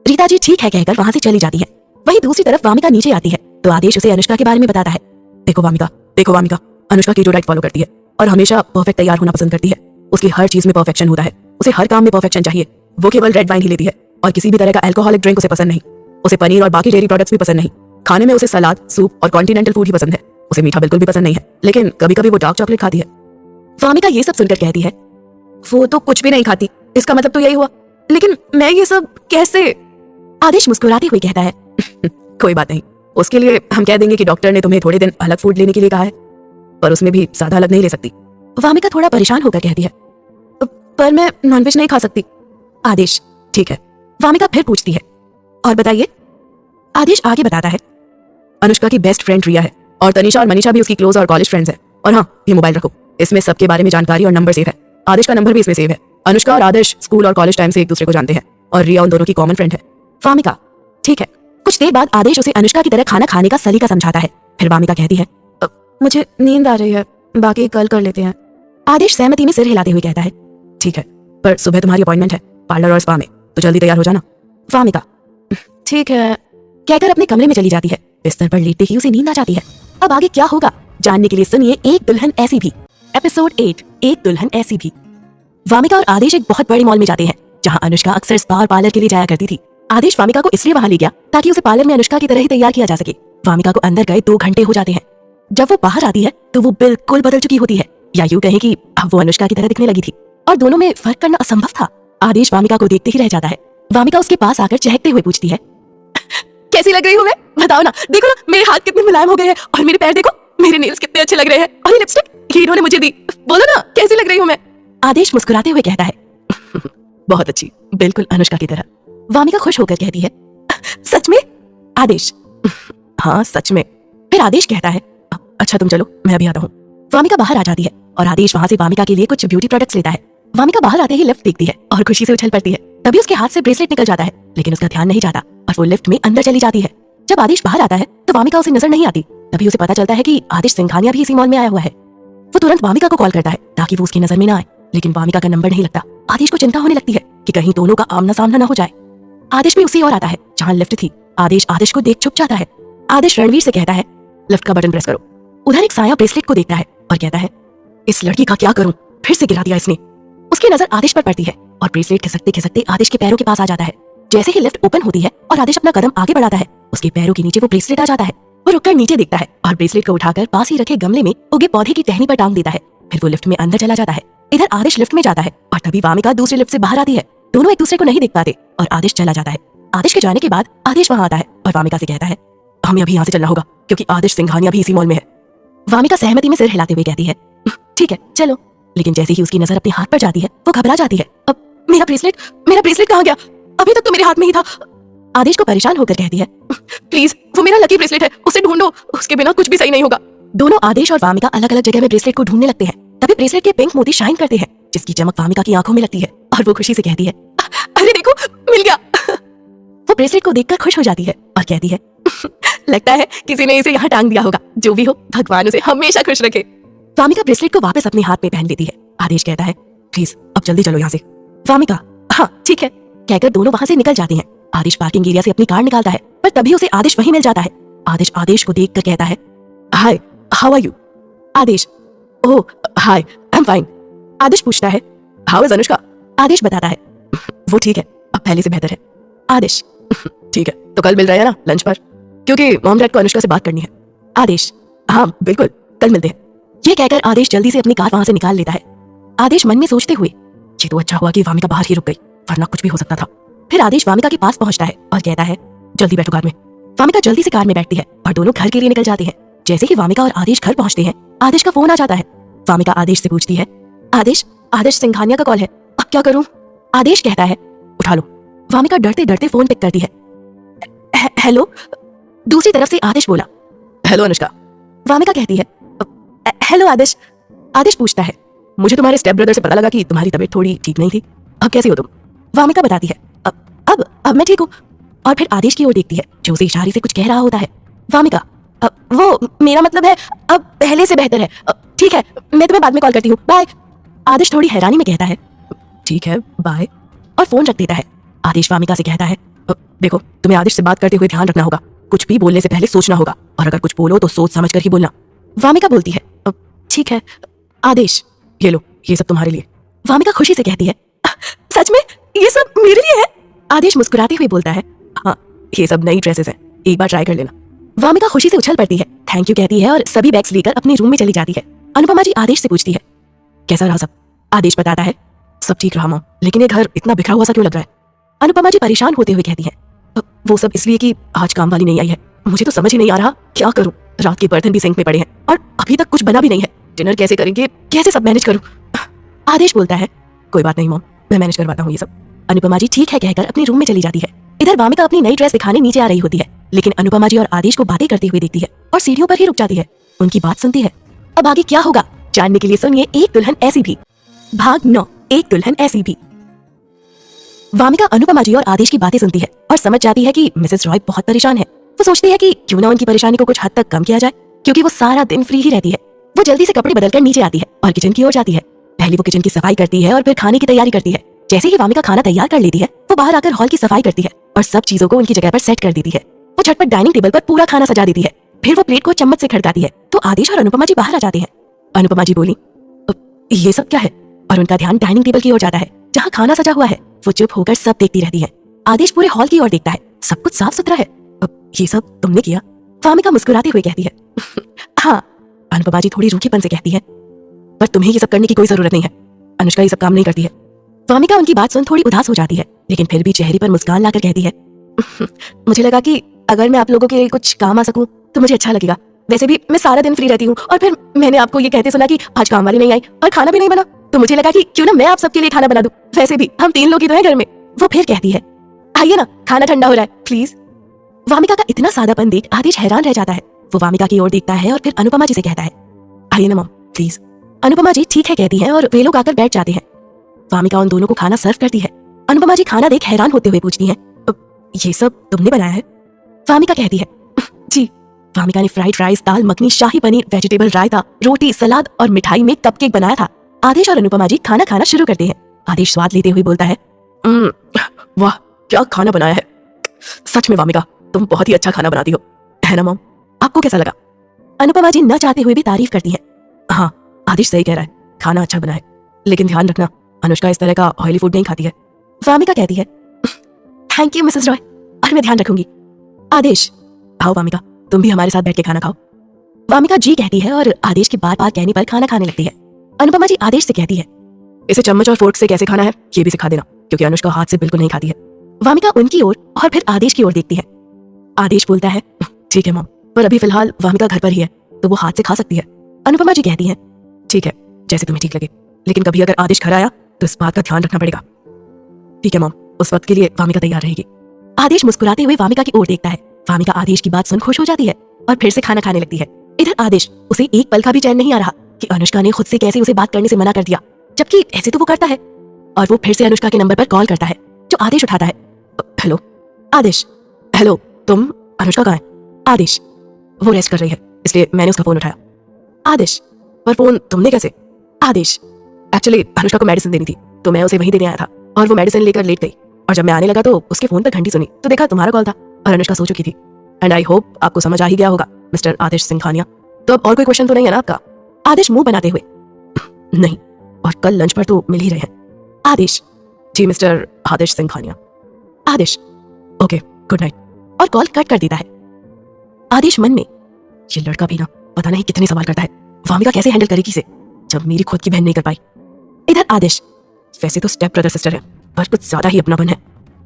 [SPEAKER 1] रीता जी ठीक है कहकर वहां से चली जाती है। वहीं दूसरी तरफ वामिका नीचे आती है तो आदेश उसे अनुष्का के बारे में बताता है।
[SPEAKER 2] देखो वामिका, अनुष्का की जो डाइट फॉलो करती है और हमेशा परफेक्ट तैयार होना पसंद करती है। उसकी हर चीज में परफेक्शन होता है, उसे हर काम में परफेक्शन चाहिए। वो केवल रेड वाइन ही लेती है और किसी भी तरह का अल्कोहलिक ड्रिंक उसे पसंद नहीं। उसे पनीर और बाकी डेयरी प्रोडक्ट्स भी पसंद नहीं। खाने में उसे सलाद, सूप और कॉन्टिनेंटल फूड ही पसंद है। उसे मीठा बिल्कुल भी पसंद नहीं है, लेकिन कभी कभी वो डार्क चॉकलेट खाती है।
[SPEAKER 1] वामिका ये सब सुनकर कहती है,
[SPEAKER 2] वो तो कुछ भी नहीं खाती, इसका मतलब तो यही हुआ। लेकिन मैं ये सब कैसे?
[SPEAKER 1] आदेश मुस्कुराते हुए कहता है,
[SPEAKER 2] कोई बात नहीं, उसके लिए हम कह देंगे कि डॉक्टर ने तुम्हें थोड़े दिन अलग फूड लेने के लिए कहा है, पर उसमें भी ज्यादा अलग नहीं ले सकती।
[SPEAKER 1] वामिका थोड़ा परेशान होकर कहती है, पर मैं नॉनवेज नहीं खा सकती।
[SPEAKER 2] आदेश, ठीक है।
[SPEAKER 1] वामिका फिर पूछती है, और बताइए। आदेश आगे बताता है,
[SPEAKER 2] अनुष्का की बेस्ट फ्रेंड रिया है और तनिषा और मनीषा भी उसकी क्लोज और कॉलेज फ्रेंड्स हैं। और हाँ, ये मोबाइल रखो, इसमें सबके बारे में जानकारी और नंबर सेव है। आदेश का नंबर भी इसमें सेव है। अनुष्का और आदेश स्कूल और कॉलेज टाइम से एक दूसरे को जानते हैं और रिया उन दोनों की कॉमन फ्रेंड है।
[SPEAKER 1] वामिका, ठीक है। कुछ देर बाद आदेश उसे अनुष्का की तरह खाना खाने का सलीका समझाता है। फिर वामिका कहती है,
[SPEAKER 2] मुझे नींद आ रही है, बाकी कल कर लेते हैं।
[SPEAKER 1] आदेश सहमति में सिर हिलाते हुए कहता है,
[SPEAKER 2] ठीक है, पर सुबह तुम्हारी अपॉइंटमेंट है पार्लर और स्पा में, तो जल्दी तैयार हो जाना।
[SPEAKER 1] वामिका,
[SPEAKER 2] ठीक है
[SPEAKER 1] कहकर अपने कमरे में चली जाती है। बिस्तर पर लेटते ही उसे नींद आ जाती है। अब आगे क्या होगा जानने के लिए सुनिए एक दुल्हन ऐसी भी, एपिसोड 8, एक दुल्हन ऐसी भी। वामिका और आदेश एक बहुत बड़े मॉल में जाते हैं जहां अनुष्का अक्सर स्पा और पार्लर के लिए जाया करती थी। आदेश वामिका को इसलिए वहां ले गया ताकि उसे पार्लर में अनुष्का की तरह ही तैयार किया जा सके। वामिका को अंदर गए 2 घंटे हो जाते हैं। जब वो बाहर आती है तो वो बिल्कुल बदल चुकी होती है, या यूं कहें कि अब वो अनुष्का की तरह दिखने लगी थी और दोनों में फर्क करना असंभव था। आदेश वामिका को देखते ही रह जाता है। वामिका उसके पास आकर चहकते हुए पूछती है, कैसी लग रही हूँ मैं? बताओ ना, देखो ना मेरे हाथ कितने मुलायम हो गए हैं और मेरे पैर देखो, मेरे नेल्स कितने अच्छे लग रहे हैं और ये लिपस्टिक ये इन्होंने मुझे दी। बोलो ना कैसी लग रही हूँ मैं? आदेश मुस्कुराते हुए कहता है बहुत अच्छी, बिल्कुल अनुष्का की तरह। वामिका खुश होकर कहती है सच में? आदेश हाँ सच में। फिर आदेश कहता है अच्छा तुम चलो, मैं अभी आता हूँ। वामिका बाहर आ जाती है और आदेश वहां से वामिका के लिए कुछ ब्यूटी प्रोडक्ट्स लेता है। वामिका बाहर आते ही लिफ्ट देखती है और खुशी से उछल पड़ती है। तभी उसके हाथ से ब्रेसलेट निकल जाता है, लेकिन उसका ध्यान नहीं जाता और वो लिफ्ट में अंदर चली जाती है। जब आदेश बाहर आता है तो वामिका उसे नजर नहीं आती। तभी उसे पता चलता है कि आदेश सिंघानिया भी इसी मॉल में आया हुआ है। वो तुरंत वामिका को कॉल करता है ताकि वो उसकी नजर में ना आए, लेकिन वामिका का नंबर नहीं लगता। आदेश को चिंता होने लगती है कि कहीं दोनों का आमना सामना न हो जाए। आदेश भी उसी ओर आता है जहां लिफ्ट थी। आदेश को देख चुप जाता है। आदेश रणवीर से कहता है लिफ्ट का बटन प्रेस करो। उधर एक साया ब्रेसलेट को देखता है और कहता है इस लड़की का क्या करूं, फिर से गिरा दिया इसने। उसकी नजर आदेश पर पड़ती है और ब्रेसलेट खिसकते खिसकते आदेश के पैरों के पास आ जाता है। जैसे ही लिफ्ट ओपन होती है और आदेश अपना कदम आगे बढ़ाता है, उसके पैरों के नीचे वो ब्रेसलेट आ जाता है। वो रुककर नीचे देखता है और ब्रेसलेट को उठाकर पास ही रखे गमले में उगे पौधे की टहनी पर टांग देता है। फिर वो लिफ्ट में अंदर चला जाता है। इधर आदेश लिफ्ट में जाता है और तभी वामिका दूसरे लिफ्ट से बाहर आती है। दोनों एक दूसरे को नहीं देख पाते और आदेश चला जाता है। आदेश के जाने के बाद आदेश वहां आता है और वामिका से कहता है हमें अभी यहाँ से चलना होगा क्योंकि आदेश सिंघानिया भी इसी मॉल में है। वामिका सहमति में सिर हिलाते हुए कहती है ठीक है चलो। लेकिन जैसे ही उसकी नजर अपने हाथ पर जाती है वो घबरा जाती है। अब मेरा ब्रेसलेट कहाँ गया? अभी तक तो मेरे हाथ में ही था। आदेश को परेशान होकर कहती है प्लीज वो मेरा लकी ब्रेसलेट है, उसे ढूंढो, उसके बिना कुछ भी सही नहीं होगा। दोनों आदेश और वामिका अलग अलग जगह में ब्रेसलेट को ढूंढने लगते हैं। तभी ब्रेसलेट के पिंक मोती शाइन करते हैं जिसकी चमक वामिका की आंखों में लगती है और वो खुशी से कहती है अरे देखो मिल गया। वो ब्रेसलेट को देखकर खुश हो जाती है और कहती है लगता है किसी ने इसे यहाँ टांग दिया होगा। जो भी हो भगवान उसे हमेशा खुश रखे। वामिका ब्रेसलेट को वापस अपने हाथ में पहन लेती है। आदेश कहता है प्लीज अब जल्दी चलो यहाँ से। वामिका हाँ ठीक है कहकर दोनों वहां से निकल जाती हैं। आदेश पार्किंग एरिया से अपनी कार निकालता है पर तभी उसे आदेश वहीं मिल जाता है। आदेश को देखकर कहता है hi how are you? Adesh oh hi I am fine. Adesh पूछता है हाउ इज अनुष्का? आदेश बताता है वो ठीक है, अब पहले से बेहतर है। आदेश ठीक है तो कल मिल रहे हैं ना लंच पर, क्योंकि मॉम डैड को अनुष्का से बात करनी है। आदेश हाँ बिल्कुल कल मिलते हैं। ये कहकर आदेश जल्दी से अपनी कार वहां से निकाल लेता है। आदेश मन में सोचते हुए ये तो अच्छा हुआ कि वामिका बाहर ही रुक गई, वरना कुछ भी हो सकता था। फिर आदेश वामिका के पास पहुंचता है और कहता है जल्दी बैठो कार में। वामिका जल्दी से कार में बैठती है और दोनों घर के लिए निकल जाते हैं। जैसे ही वामिका और आदेश घर पहुंचते हैं आदेश का फोन आ जाता है। वामिका आदेश से पूछती है आदेश सिंघानिया का कॉल है, अब क्या करूं? आदेश कहता है उठा लो। वामिका डरते डरते फोन पिक करती है। हेलो। दूसरी तरफ से आदेश बोला हेलो अनुष्का। वामिका कहती है हेलो आदेश। आदेश पूछता है मुझे तुम्हारे स्टेप ब्रदर से पता लगा कि तुम्हारी तबीयत थोड़ी ठीक नहीं थी, अब कैसी हो तुम? वामिका बताती है अब मैं ठीक हूँ। और फिर आदेश की ओर देखती है जो उसे इशारे से कुछ कह रहा होता है। वामिका वो मेरा मतलब है अब पहले से बेहतर है, ठीक है मैं तुम्हें बाद में कॉल करती हूँ, बाय। आदेश थोड़ी हैरानी में कहता है ठीक है बाय और फोन रख देता है। आदेश वामिका से कहता है देखो तुम्हें आदेश से बात करते हुए ध्यान रखना होगा, कुछ भी बोलने से पहले सोचना होगा और अगर कुछ बोलो तो सोच समझ कर ही बोलना। वामिका बोलती है ठीक है। आदेश ये लो ये सब तुम्हारे लिए। वामिका खुशी से कहती है सच में ये सब मेरे लिए है? आदेश मुस्कुराते हुए बोलता है हाँ ये सब नई ड्रेसेस हैं, एक बार ट्राई कर लेना। वामिका खुशी से उछल पड़ती है, थैंक यू कहती है और सभी बैग्स लेकर अपने रूम में चली जाती है। अनुपमा जी आदेश से पूछती है कैसा रहा सब? आदेश बताता है सब ठीक रहा मॉम, लेकिन ये घर इतना बिखरा हुआ सा क्यों लग रहा है? अनुपमा जी परेशान होते हुए कहती है वो सब इसलिए कि आज काम वाली नहीं आई है, मुझे तो समझ ही नहीं आ रहा क्या करूं। रात के बर्तन भी सिंक में पड़े हैं और अभी तक कुछ बना भी नहीं है, डिनर कैसे करेंगे, कैसे सब मैनेज करूं? आदेश बोलता है कोई बात नहीं मॉम, मैं मैनेज करवाता हूँ ये सब। अनुपमा जी ठीक है कहकर अपने रूम में चली जाती है। इधर वामिका अपनी नई ड्रेस दिखाने नीचे आ रही होती है, लेकिन अनुपमा जी और आदेश को बातें करते हुए देखती है और सीढ़ियों पर ही रुक जाती है। उनकी बात सुनती है। अब आगे क्या होगा जानने के लिए सुनिए एक दुल्हन ऐसी भी, भाग 9 एक दुल्हन ऐसी भी। वामिका अनुपमा जी और आदेश की बातें सुनती है और समझ जाती है कि मिसेस रॉय बहुत परेशान है। वो सोचती है कि क्यों ना उनकी परेशानी को कुछ हद तक कम किया जाए, क्योंकि वो सारा दिन फ्री ही रहती है। वो जल्दी से कपड़े बदलकर नीचे आती है और किचन की ओर जाती है। पहले वो किचन की सफाई करती है और फिर खाने की तैयारी करती है। जैसे ही वामिका खाना तैयार कर लेती है वो बाहर आकर हॉल की सफाई करती है और सब चीजों को उनकी जगह पर सेट कर देती है। वो झटपट डाइनिंग टेबल पर पूरा खाना सजा देती है। फिर वो प्लेट को चम्मच से खड़काती है तो आदेश और अनुपमा जी बाहर आ जाते हैं। अनुपमा जी बोली ये सब क्या है? और उनका ध्यान डाइनिंग टेबल की ओर जाता है जहाँ खाना सजा हुआ है। वो चुप होकर सब देखती रहती है। आदेश पूरे हॉल की ओर देखता है, सब कुछ साफ सुथरा है। ये सब तुमने किया? वामिका मुस्कुराते हुए कहती है हाँ। अनुपमा जी थोड़ी रूखीपन से कहती है पर तुम्हें ये सब करने की कोई जरूरत नहीं है, अनुष्का ये सब काम नहीं करती है। वामिका उनकी बात सुन थोड़ी उदास हो जाती है, लेकिन फिर भी चेहरे पर मुस्कान लाकर कहती है मुझे लगा कि
[SPEAKER 2] अगर मैं आप लोगों के लिए कुछ काम आ सकूं तो मुझे अच्छा लगेगा। वैसे भी मैं सारा दिन फ्री रहती हूँ और फिर मैंने आपको ये कहते सुना कि आज काम वाली नहीं आई और खाना भी नहीं बना, तो मुझे लगा कि क्यों ना मैं आप सबके लिए खाना बना दूं। वैसे भी हम 3 लोग ही तो हैं घर में। वो फिर कहती है, आइए ना, खाना ठंडा हो रहा है प्लीज। वामिका का इतना सादापन देख आदेश हैरान रह जाता है। वो वामिका की ओर देखता है और फिर अनुपमा जी से कहता है, आइए ना मॉम प्लीज। अनुपमा जी ठीक है कहती हैं और वे लोग आकर बैठ जाते हैं। वामिका उन दोनों को खाना सर्व करती है। अनुपमा जी खाना देख हैरान होते हुए पूछती हैं, ये सब तुमने बनाया है? वामिका कहती है, जी। वामिका ने फ्राइड राइस, दाल मखनी, शाही पनीर, वेजिटेबल रायता, रोटी, सलाद और मिठाई में कपकेक बनाया था। आदेश और अनुपमा जी खाना खाना शुरू करते हैं। आदेश स्वाद लेते हुए बोलता है, वाह क्या खाना बनाया है। सच में वामिका तुम बहुत ही अच्छा खाना बनाती हो, है ना मॉम? आपको कैसा लगा? अनुपमा जी न चाहते हुए भी तारीफ करती हैं। हाँ आदेश सही कह रहा है, खाना अच्छा बना है, लेकिन ध्यान रखना अनुष्का इस तरह का ऑयली फूड नहीं खाती है। वामिका कहती है, थैंक यू मिसेस रॉय, और मैं ध्यान रखूंगी। आदेश, आओ वामिका तुम भी हमारे साथ बैठ के खाना खाओ। वामिका जी कहती है और आदेश के बार बार कहने पर खाना खाने लगती है। अनुपमा जी आदेश से कहती है, इसे चम्मच और फोर्क से कैसे खाना है ये भी सिखा देना, क्योंकि अनुष्का हाथ से बिल्कुल नहीं खाती है। वामिका उनकी ओर और फिर आदेश की ओर देखती है। आदेश बोलता है, ठीक है मॉम, पर अभी फिलहाल वामिका घर पर ही है तो वो हाथ से खा सकती है। अनुपमा जी कहती हैं, ठीक है जैसे तुम्हें ठीक लगे, लेकिन कभी अगर आदेश घर आया तो इस बात का ध्यान रखना पड़ेगा। ठीक है मॉम, उस वक्त के लिए वामिका तैयार रहेगी। आदेश मुस्कुराते हुए वामिका की ओर देखता है। वामिका आदेश की बात सुन खुश हो जाती है और फिर से खाना खाने लगती है। इधर आदेश, उसे एक पल का भी चैन नहीं आ रहा कि अनुष्का ने खुद से कैसे उसे बात करने से मना कर दिया, जबकि ऐसे तो वो करता है। और वो फिर से अनुष्का के नंबर पर कॉल करता है जो आदेश उठाता है। हेलो आदेश, हेलो तुम, अनुष्का कहाँ है? आदेश, वो रेस्ट कर रही है इसलिए मैंने उसका फोन उठाया। आदेश, पर फोन तुमने कैसे? आदेश, एक्चुअली अनुष्का को मेडिसिन देनी थी तो मैं उसे वहीं देने आया था और वो मेडिसिन लेकर लेट गई और जब मैं आने लगा तो उसके फोन पर घंटी सुनी तो देखा तुम्हारा कॉल था और अनुष्का सो चुकी थी। एंड आई होप आपको समझ आ ही गया होगा मिस्टर आदेश सिंघानिया। तो अब और कोई क्वेश्चन तो नहीं है ना आपका? आदेश मुंह बनाते हुए, नहीं, और कल लंच पर तो मिल ही रहे हैं। आदेश, जी मिस्टर आदेश सिंघानिया। आदेश, ओके गुड नाइट, और कॉल कट कर देता है। आदेश मन में, ये लड़का भी ना पता नहीं कितने सवाल करता है, वामिका कैसे हैंडल करेगी इसे जब मेरी खुद की बहन नहीं कर पाई। इधर आदेश, वैसे तो स्टेप ब्रदर सिस्टर है पर कुछ ज्यादा ही अपनापन है।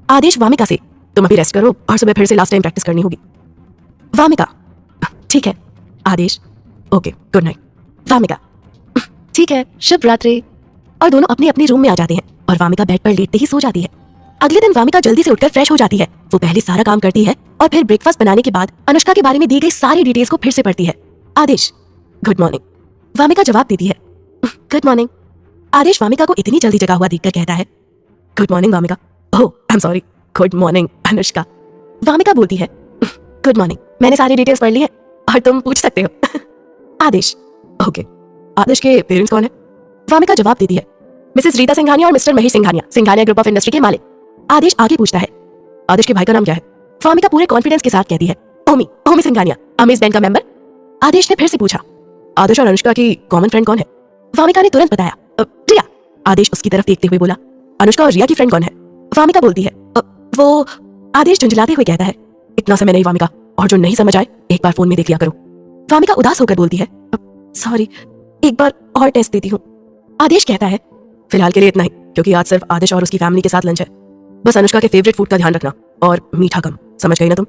[SPEAKER 2] आदेश वामिका से, तुम अभी रेस्ट करो और सुबह फिर से लास्ट टाइम प्रैक्टिस करनी होगी। वामिका, ठीक है। आदेश, ओके गुड नाइट। वामिका, ठीक है शुभ रात्रि। और दोनों अपने अपने रूम में आ जाते हैं और वामिका बेड पर लेटते ही सो जाती है। अगले दिन वामिका जल्दी से उठकर फ्रेश हो जाती है। वो पहले सारा काम करती है और फिर ब्रेकफास्ट बनाने के बाद अनुष्का के बारे में दी गई सारी डिटेल्स को फिर से पढ़ती है। आदेश, गुड मॉर्निंग। वामिका जवाब देती है, गुड मॉर्निंग। आदेश वामिका को इतनी जल्दी जगा हुआ देखकर कहता है, good morning Wamiqa. Oh I am sorry, good morning Anushka. Wamiqa बोलती है, गुड मॉर्निंग, मैंने सारी डिटेल्स पढ़ ली है और तुम पूछ सकते हो। आदेश, ओके। आदेश के पेरेंट्स कौन है? वामिका जवाब देती है, मिसेस रीता सिंघानिया और mister Mahesh Singhania, Singhania group of industry के मालिक। आदेश आगे पूछता है, आदेश के भाई का नाम क्या है? वामिका पूरे कॉन्फिडेंस के साथ कहती है, ओमी, ओमी सिंघानिया, अमेज बैंक का मेंबर। आदेश ने फिर से पूछा, आदेश और अनुष्का की कॉमन फ्रेंड कौन है? वामिका ने तुरंत बताया, रिया। आदेश उसकी तरफ देखते हुए बोला, अनुष्का और रिया की फ्रेंड कौन है? वामिका बोलती है, वो। आदेश झुंझलाते हुए कहता है, इतना समय नहीं वामिका, और जो नहीं समझ आए एक बार फोन में देख लिया करो। वामिका उदास होकर बोलती है, सॉरी, एक बार और टेस्ट देती हूँ। आदेश कहता है, फिलहाल के लिए इतना ही, क्योंकि आज सिर्फ आदेश और उसकी फैमिली के साथ लंच है। बस अनुष्का के फेवरेट फूड का ध्यान रखना और मीठा कम, समझ गई ना तुम?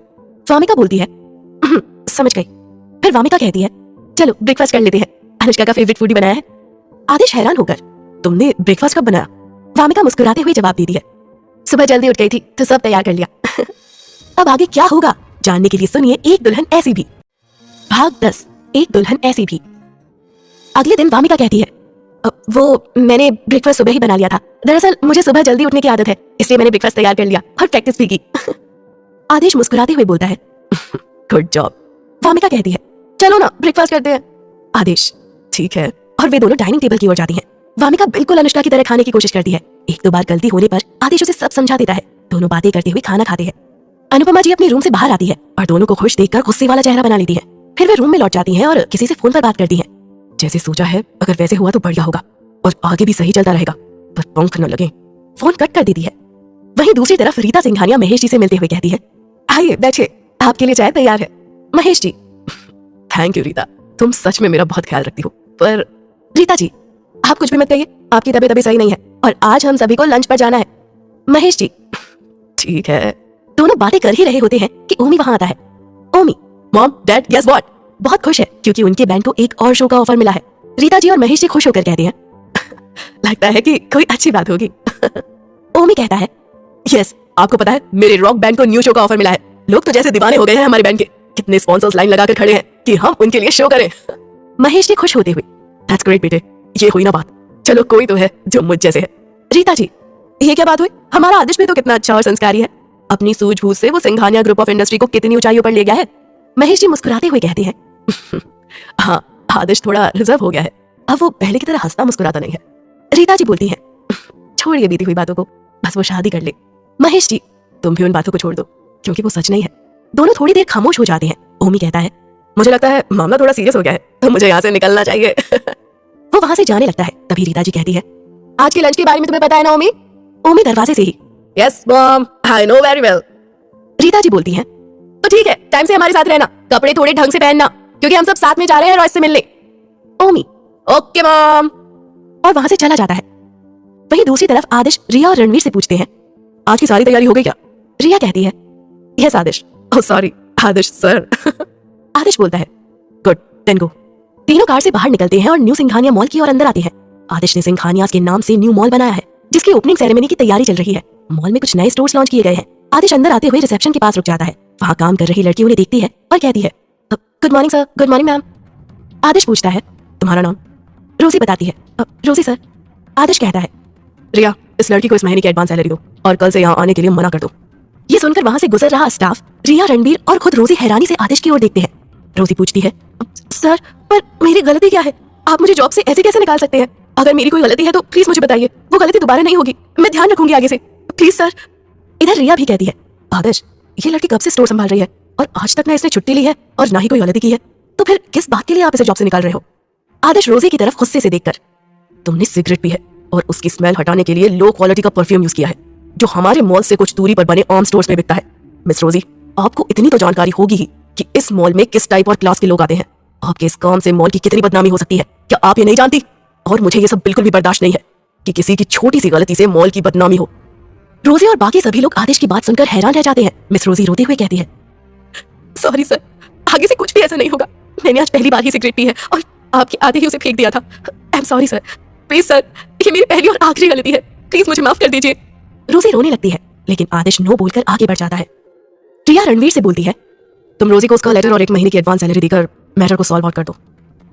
[SPEAKER 2] वामिका बोलती है, समझ गई। फिर वामिका कहती है, चलो ब्रेकफास्ट कर लेते हैं, अनुष्का का फेवरेट फूड ही बनाया है। आदेश हैरान होकर, तुमने ब्रेकफास्ट कब बनाया? वामिका मुस्कुराते हुए जवाब देती है, सुबह जल्दी उठ गई थी तो सब तैयार कर लिया। अब आगे क्या होगा जानने के लिए सुनिए एक दुल्हन ऐसी भी, भाग 10, एक दुल्हन ऐसी भी। अगले दिन वामिका कहती है, वो मैंने ब्रेकफास्ट सुबह ही बना लिया था, दरअसल मुझे सुबह जल्दी उठने की आदत है इसलिए मैंने ब्रेकफास्ट तैयार कर लिया और प्रैक्टिस भी की। आदेश मुस्कुराते हुए बोलता है, गुड जॉब। वामिका कहती है, चलो ना ब्रेकफास्ट करते हैं। आदेश, ठीक है, और वे दोनों डाइनिंग टेबल की ओर जाती हैं। वामिका बिल्कुल अनुष्का की तरह खाने की कोशिश करती है। एक दो बार गलती होने पर आदेश उसे सब समझा देता है। दोनों बातें करते हुए खाना खाते हैं। अनुपमा जी अपने रूम से बाहर आती है और दोनों को खुश देखकर गुस्से वाला चेहरा बना लेती है। फिर वे रूम में लौट जाती हैं और किसी से फोन पर बात करती हैं। जैसे सोचा है अगर वैसे हुआ तो बढ़िया होगा और आगे भी सही चलता रहेगा, पर पंख न लगे। फोन कट कर देती है। वहीं दूसरी तरफ रीता सिंघानिया महेश जी से मिलते हुए कहती है, आइए बैठिए, आपके लिए चाय तैयार है। महेश जी, थैंक यू रीता, तुम सच में मेरा बहुत ख्याल रखती हो। पर रीता जी, आप कुछ भी मत कहिए, आपकी तबीयत अभी सही नहीं है और आज हम सभी को लंच पर जाना है। महेश जी, ठीक है। दोनों बातें कर ही रहे होते हैं कि
[SPEAKER 1] ओमी वहां आता है। ओमी,
[SPEAKER 2] मॉम डैड गेस व्हाट।
[SPEAKER 1] बहुत खुश है क्योंकि उनके बैंक को एक और शो का ऑफर मिला है। रीता जी और महेश जी खुश होकर कहते हैं,
[SPEAKER 2] लगता है कि कोई अच्छी बात होगी।
[SPEAKER 1] ओमी कहता है,
[SPEAKER 2] यस, आपको पता है मेरे रॉक बैंड को न्यू शो का ऑफर मिला है। लोग तो जैसे दीवाने हो गए हैं हमारे बैंड के। कितने स्पॉन्सर्स लाइन लगाकर खड़े हैं कि हम उनके लिए शो करें।
[SPEAKER 1] महेश जी खुश होते हुए,
[SPEAKER 2] दैट्स ग्रेट बेटे, ये हुई ना बात। चलो कोई तो है जो मुझ जैसे है।
[SPEAKER 1] रीता जी,
[SPEAKER 2] ये क्या बात हुई? हमारा आदेश भी तो कितना अच्छा और संस्कारी है। अपनी सूझबूझ से वो सिंघानिया ग्रुप ऑफ इंडस्ट्री को कितनी ऊंचाइयों पर ले गया है।
[SPEAKER 1] महेश जी मुस्कुराते हुए कहते हैं,
[SPEAKER 2] हाँ, आदेश थोड़ा रिजर्व हो गया है। अब वो पहले की तरह हंसता मुस्कुराता नहीं है।
[SPEAKER 1] रीता जी बोलती हैं,
[SPEAKER 2] छोड़िए बीती हुई बातों को, बस वो शादी कर ले।
[SPEAKER 1] महेश जी,
[SPEAKER 2] तुम भी उन बातों को छोड़ दो क्योंकि वो सच नहीं है।
[SPEAKER 1] दोनों थोड़ी देर खामोश हो जाते हैं। ओमी कहता है,
[SPEAKER 2] मुझे लगता है मामला थोड़ा सीरियस हो गया है, तो मुझे यहाँ से निकलना चाहिए।
[SPEAKER 1] वो वहां से जाने लगता है। तभी रीता जी कहती है,
[SPEAKER 2] आज के लंच के बारे में तुम्हें पता है ना ओमी?
[SPEAKER 1] ओमी दरवाजे से ही,
[SPEAKER 2] yes mom, I know very well.
[SPEAKER 1] Rita ji बोलती हैं,
[SPEAKER 2] तो ठीक है, टाइम से हमारे साथ रहना, कपड़े थोड़े ढंग से पहनना क्योंकि हम सब साथ में जा रहे हैं रॉयस से मिलने।
[SPEAKER 1] ओमी,
[SPEAKER 2] ओके मॉम।
[SPEAKER 1] और वहां से चला जाता है। वहीं दूसरी तरफ आदिश रिया और रणवीर से पूछते हैं,
[SPEAKER 2] आज की सारी तैयारी हो गई क्या?
[SPEAKER 1] रिया कहती है,
[SPEAKER 2] यस आदिश। ओह सॉरी आदिश सर।
[SPEAKER 1] आदिश बोलता है,
[SPEAKER 2] गुड, देन गो।
[SPEAKER 1] तीनों कार से बाहर निकलते हैं और न्यू सिंघानिया मॉल की ओर अंदर आते हैं। आदिश ने सिंघानियाज के नाम से न्यू मॉल बनाया है जिसकी ओपनिंग सेरेमनी की तैयारी चल रही है। मॉल में कुछ नए स्टोर्स लॉन्च किए गए हैं। आदिश अंदर आते हुए रिसेप्शन के पास रुक जाता है। वहां काम कर रही लड़की उन्हें देखती है और कहती है, good morning sir. Good morning ma'am. Adish पूछता है,
[SPEAKER 2] तुम्हारा नाम?
[SPEAKER 1] रोजी बताती है, रोजी सर। आदिश कहता है,
[SPEAKER 2] रिया, इस लड़की को इस महीने की एडवांस सैलरी दो और कल से यहाँ आने के लिए मना कर दो।
[SPEAKER 1] ये सुनकर वहां से गुजर रहा स्टाफ, रिया, रणबीर और खुद रोजी हैरानी से आदिश की ओर देखते हैं। रोजी पूछती है, सर पर मेरी गलती क्या है? आप मुझे जॉब से ऐसे कैसे निकाल सकते हैं? अगर मेरी कोई गलती है तो प्लीज मुझे बताइए, वो गलती दोबारा नहीं होगी। मैं ध्यान रखूंगी आगे से, प्लीज सर। इधर रिया भी कहती है, आदिश, ये लड़की कब से स्टोर संभाल रही है और आज तक ना इसने छुट्टी ली है और ना ही कोई गलती की है, तो फिर किस बात के लिए आप इसे जॉब से निकाल रहे हो? आदिश रोजी की तरफ गुस्से से देखकर,
[SPEAKER 2] तुमने सिगरेट पी है और उसकी स्मेल हटाने के लिए लो क्वालिटी का परफ्यूम यूज किया है जो हमारे मॉल से कुछ दूरी पर बने आम स्टोर्स में बिकता है। मिस रोजी, आपको इतनी तो जानकारी होगी ही कि इस मॉल में किस टाइप और क्लास के लोग आते हैं। आपके इस काम से मॉल की कितनी बदनामी हो सकती है, क्या आप ये नहीं जानती? और मुझे ये सब बिल्कुल भी बर्दाश्त नहीं है कि किसी की छोटी सी गलती से मॉल की बदनामी हो।
[SPEAKER 1] रोजी और बाकी सभी लोग आदिश की बात सुनकर हैरान रह जाते हैं। मिस रोजी रोते हुए कहती है,
[SPEAKER 2] सॉरी सर, आगे से कुछ भी ऐसा नहीं होगा। मैंने आज पहली बार ही सिगरेट पी है और आपके आधे ही उसे फेंक दिया था। I am sorry sir, please sir, ये मेरी पहली और आखिरी गलती है, प्लीज मुझे माफ कर दीजिए।
[SPEAKER 1] रोजी रोने लगती है लेकिन आदिश नो बोलकर आगे बढ़ जाता है। रिया रणवीर से बोलती है,
[SPEAKER 2] तुम रोजी को उसका लेटर और 1 महीने की एडवांस सैलरी देकर मैटर को सॉल्व आउट कर दो।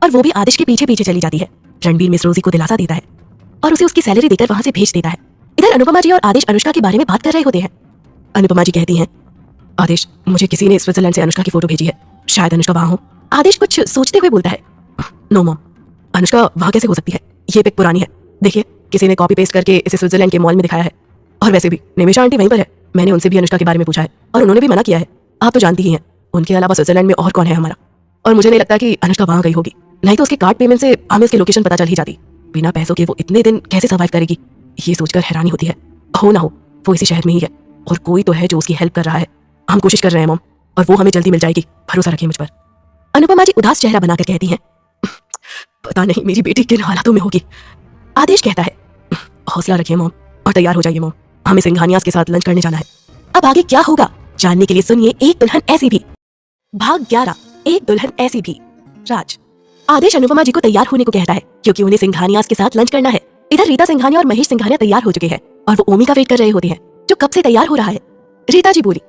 [SPEAKER 1] और वो भी आदिश के पीछे पीछे चली जाती है। रणवीर मिस रोजी को दिलासा देता है और उसे उसकी सैलरी देकर वहां से भेज देता है। इधर अनुपमा जी और आदिश अनुष्का के बारे में बात कर रहे होते हैं।
[SPEAKER 2] अनुपमा जी कहती हैं, आदिश, मुझे किसी ने स्विट्जरलैंड से अनुष्का की फोटो भेजी है, शायद अनुष्का वहां हो।
[SPEAKER 1] आदिश कुछ सोचते हुए बोलता है,
[SPEAKER 2] नो मॉम, अनुष्का वहां कैसे हो सकती है? ये पिक पुरानी है, देखिए किसी ने कॉपी पेस्ट करके इसे स्विट्जरलैंड के मॉल में दिखाया है। और वैसे भी निमिषा आंटी वहीं पर है, मैंने उनसे भी अनुष्का के बारे में पूछा है और उन्होंने भी मना किया है। आप तो जानती ही हैं, उनके अलावा स्विट्जरलैंड में और कौन है हमारा। और मुझे नहीं लगता कि अनुष्का वहां गई होगी, नहीं तो उसके कार्ड पेमेंट से हमें उसकी लोकेशन पता चल ही जाती। बिना पैसों के वो इतने दिन कैसे सर्वाइव करेगी, ये सोचकर हैरानी होती है। हो ना हो वो इसी शहर में ही है और कोई तो है जो उसकी हेल्प कर रहा है। हम कोशिश कर रहे हैं मॉम, और वो हमें जल्दी मिल जाएगी, भरोसा रखिए मुझ पर।
[SPEAKER 1] अनुपमा जी उदास चेहरा बनाकर कहती हैं,
[SPEAKER 2] पता नहीं मेरी बेटी किन हालातों में होगी।
[SPEAKER 1] आदेश कहता है,
[SPEAKER 2] हौसला रखिए मॉम और तैयार हो जाइए मॉम, हमें सिंघानियाज के साथ लंच करने जाना है।
[SPEAKER 1] अब आगे क्या होगा जानने के लिए सुनिए एक दुल्हन ऐसी भी, भाग 11, एक दुल्हन ऐसी भी। राज। आदेश अनुपमा जी को तैयार होने को कहता है क्योंकि उन्हें सिंघानियाज के साथ लंच करना है। इधर रीता सिंघानिया और महेश सिंघानिया तैयार हो चुके हैं और वो ओमी का वेट कर रहे होते हैं जो कब से तैयार हो रहा है। रीता जी बोली,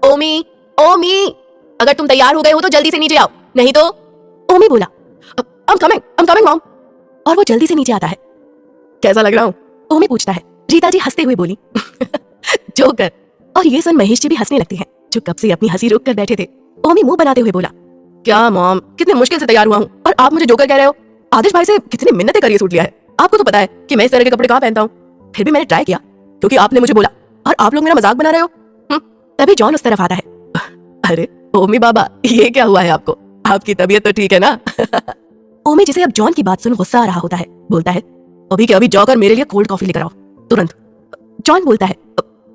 [SPEAKER 2] ओमी, ओमी, अगर तुम तैयार हो गए हो तो जल्दी से नीचे आओ, नहीं तो।
[SPEAKER 1] ओमी बोला,
[SPEAKER 2] I'm coming मॉम।
[SPEAKER 1] और वो जल्दी से नीचे आता है।
[SPEAKER 2] कैसा लग रहा हूँ?
[SPEAKER 1] ओमी पूछता है। रीता जी हंसते हुए बोली,
[SPEAKER 2] जोकर।
[SPEAKER 1] और ये सुन महेश जी भी हंसने लगते हैं जो कब से अपनी हंसी रोक कर बैठे थे। ओमी मुंह बनाते हुए बोला,
[SPEAKER 2] क्या मॉम, कितने मुश्किल से तैयार हुआ हूँ और आप मुझे जोकर कह रहे हो? आदिश भाई से कितनी मिन्नतें कर ये सूट लिया है। आपको तो पता है कि मैं इस तरह के कपड़े कहाँ पहनता हूँ, फिर भी मैंने ट्राई किया क्योंकि आपने मुझे बोला और आप लोग मेरा मजाक बना रहे हो।
[SPEAKER 1] तभी जॉन उस तरफ आता है।
[SPEAKER 2] अरे ओमी बाबा, ये क्या हुआ है आपको? आपकी तबीयत तो ठीक है ना?
[SPEAKER 1] ओमी जिसे अब जॉन की बात सुन गुस्सा आ रहा होता है बोलता है,
[SPEAKER 2] अभी के अभी जाकर मेरे लिए कोल्ड कॉफी लेकर आओ तुरंत।
[SPEAKER 1] जॉन बोलता है,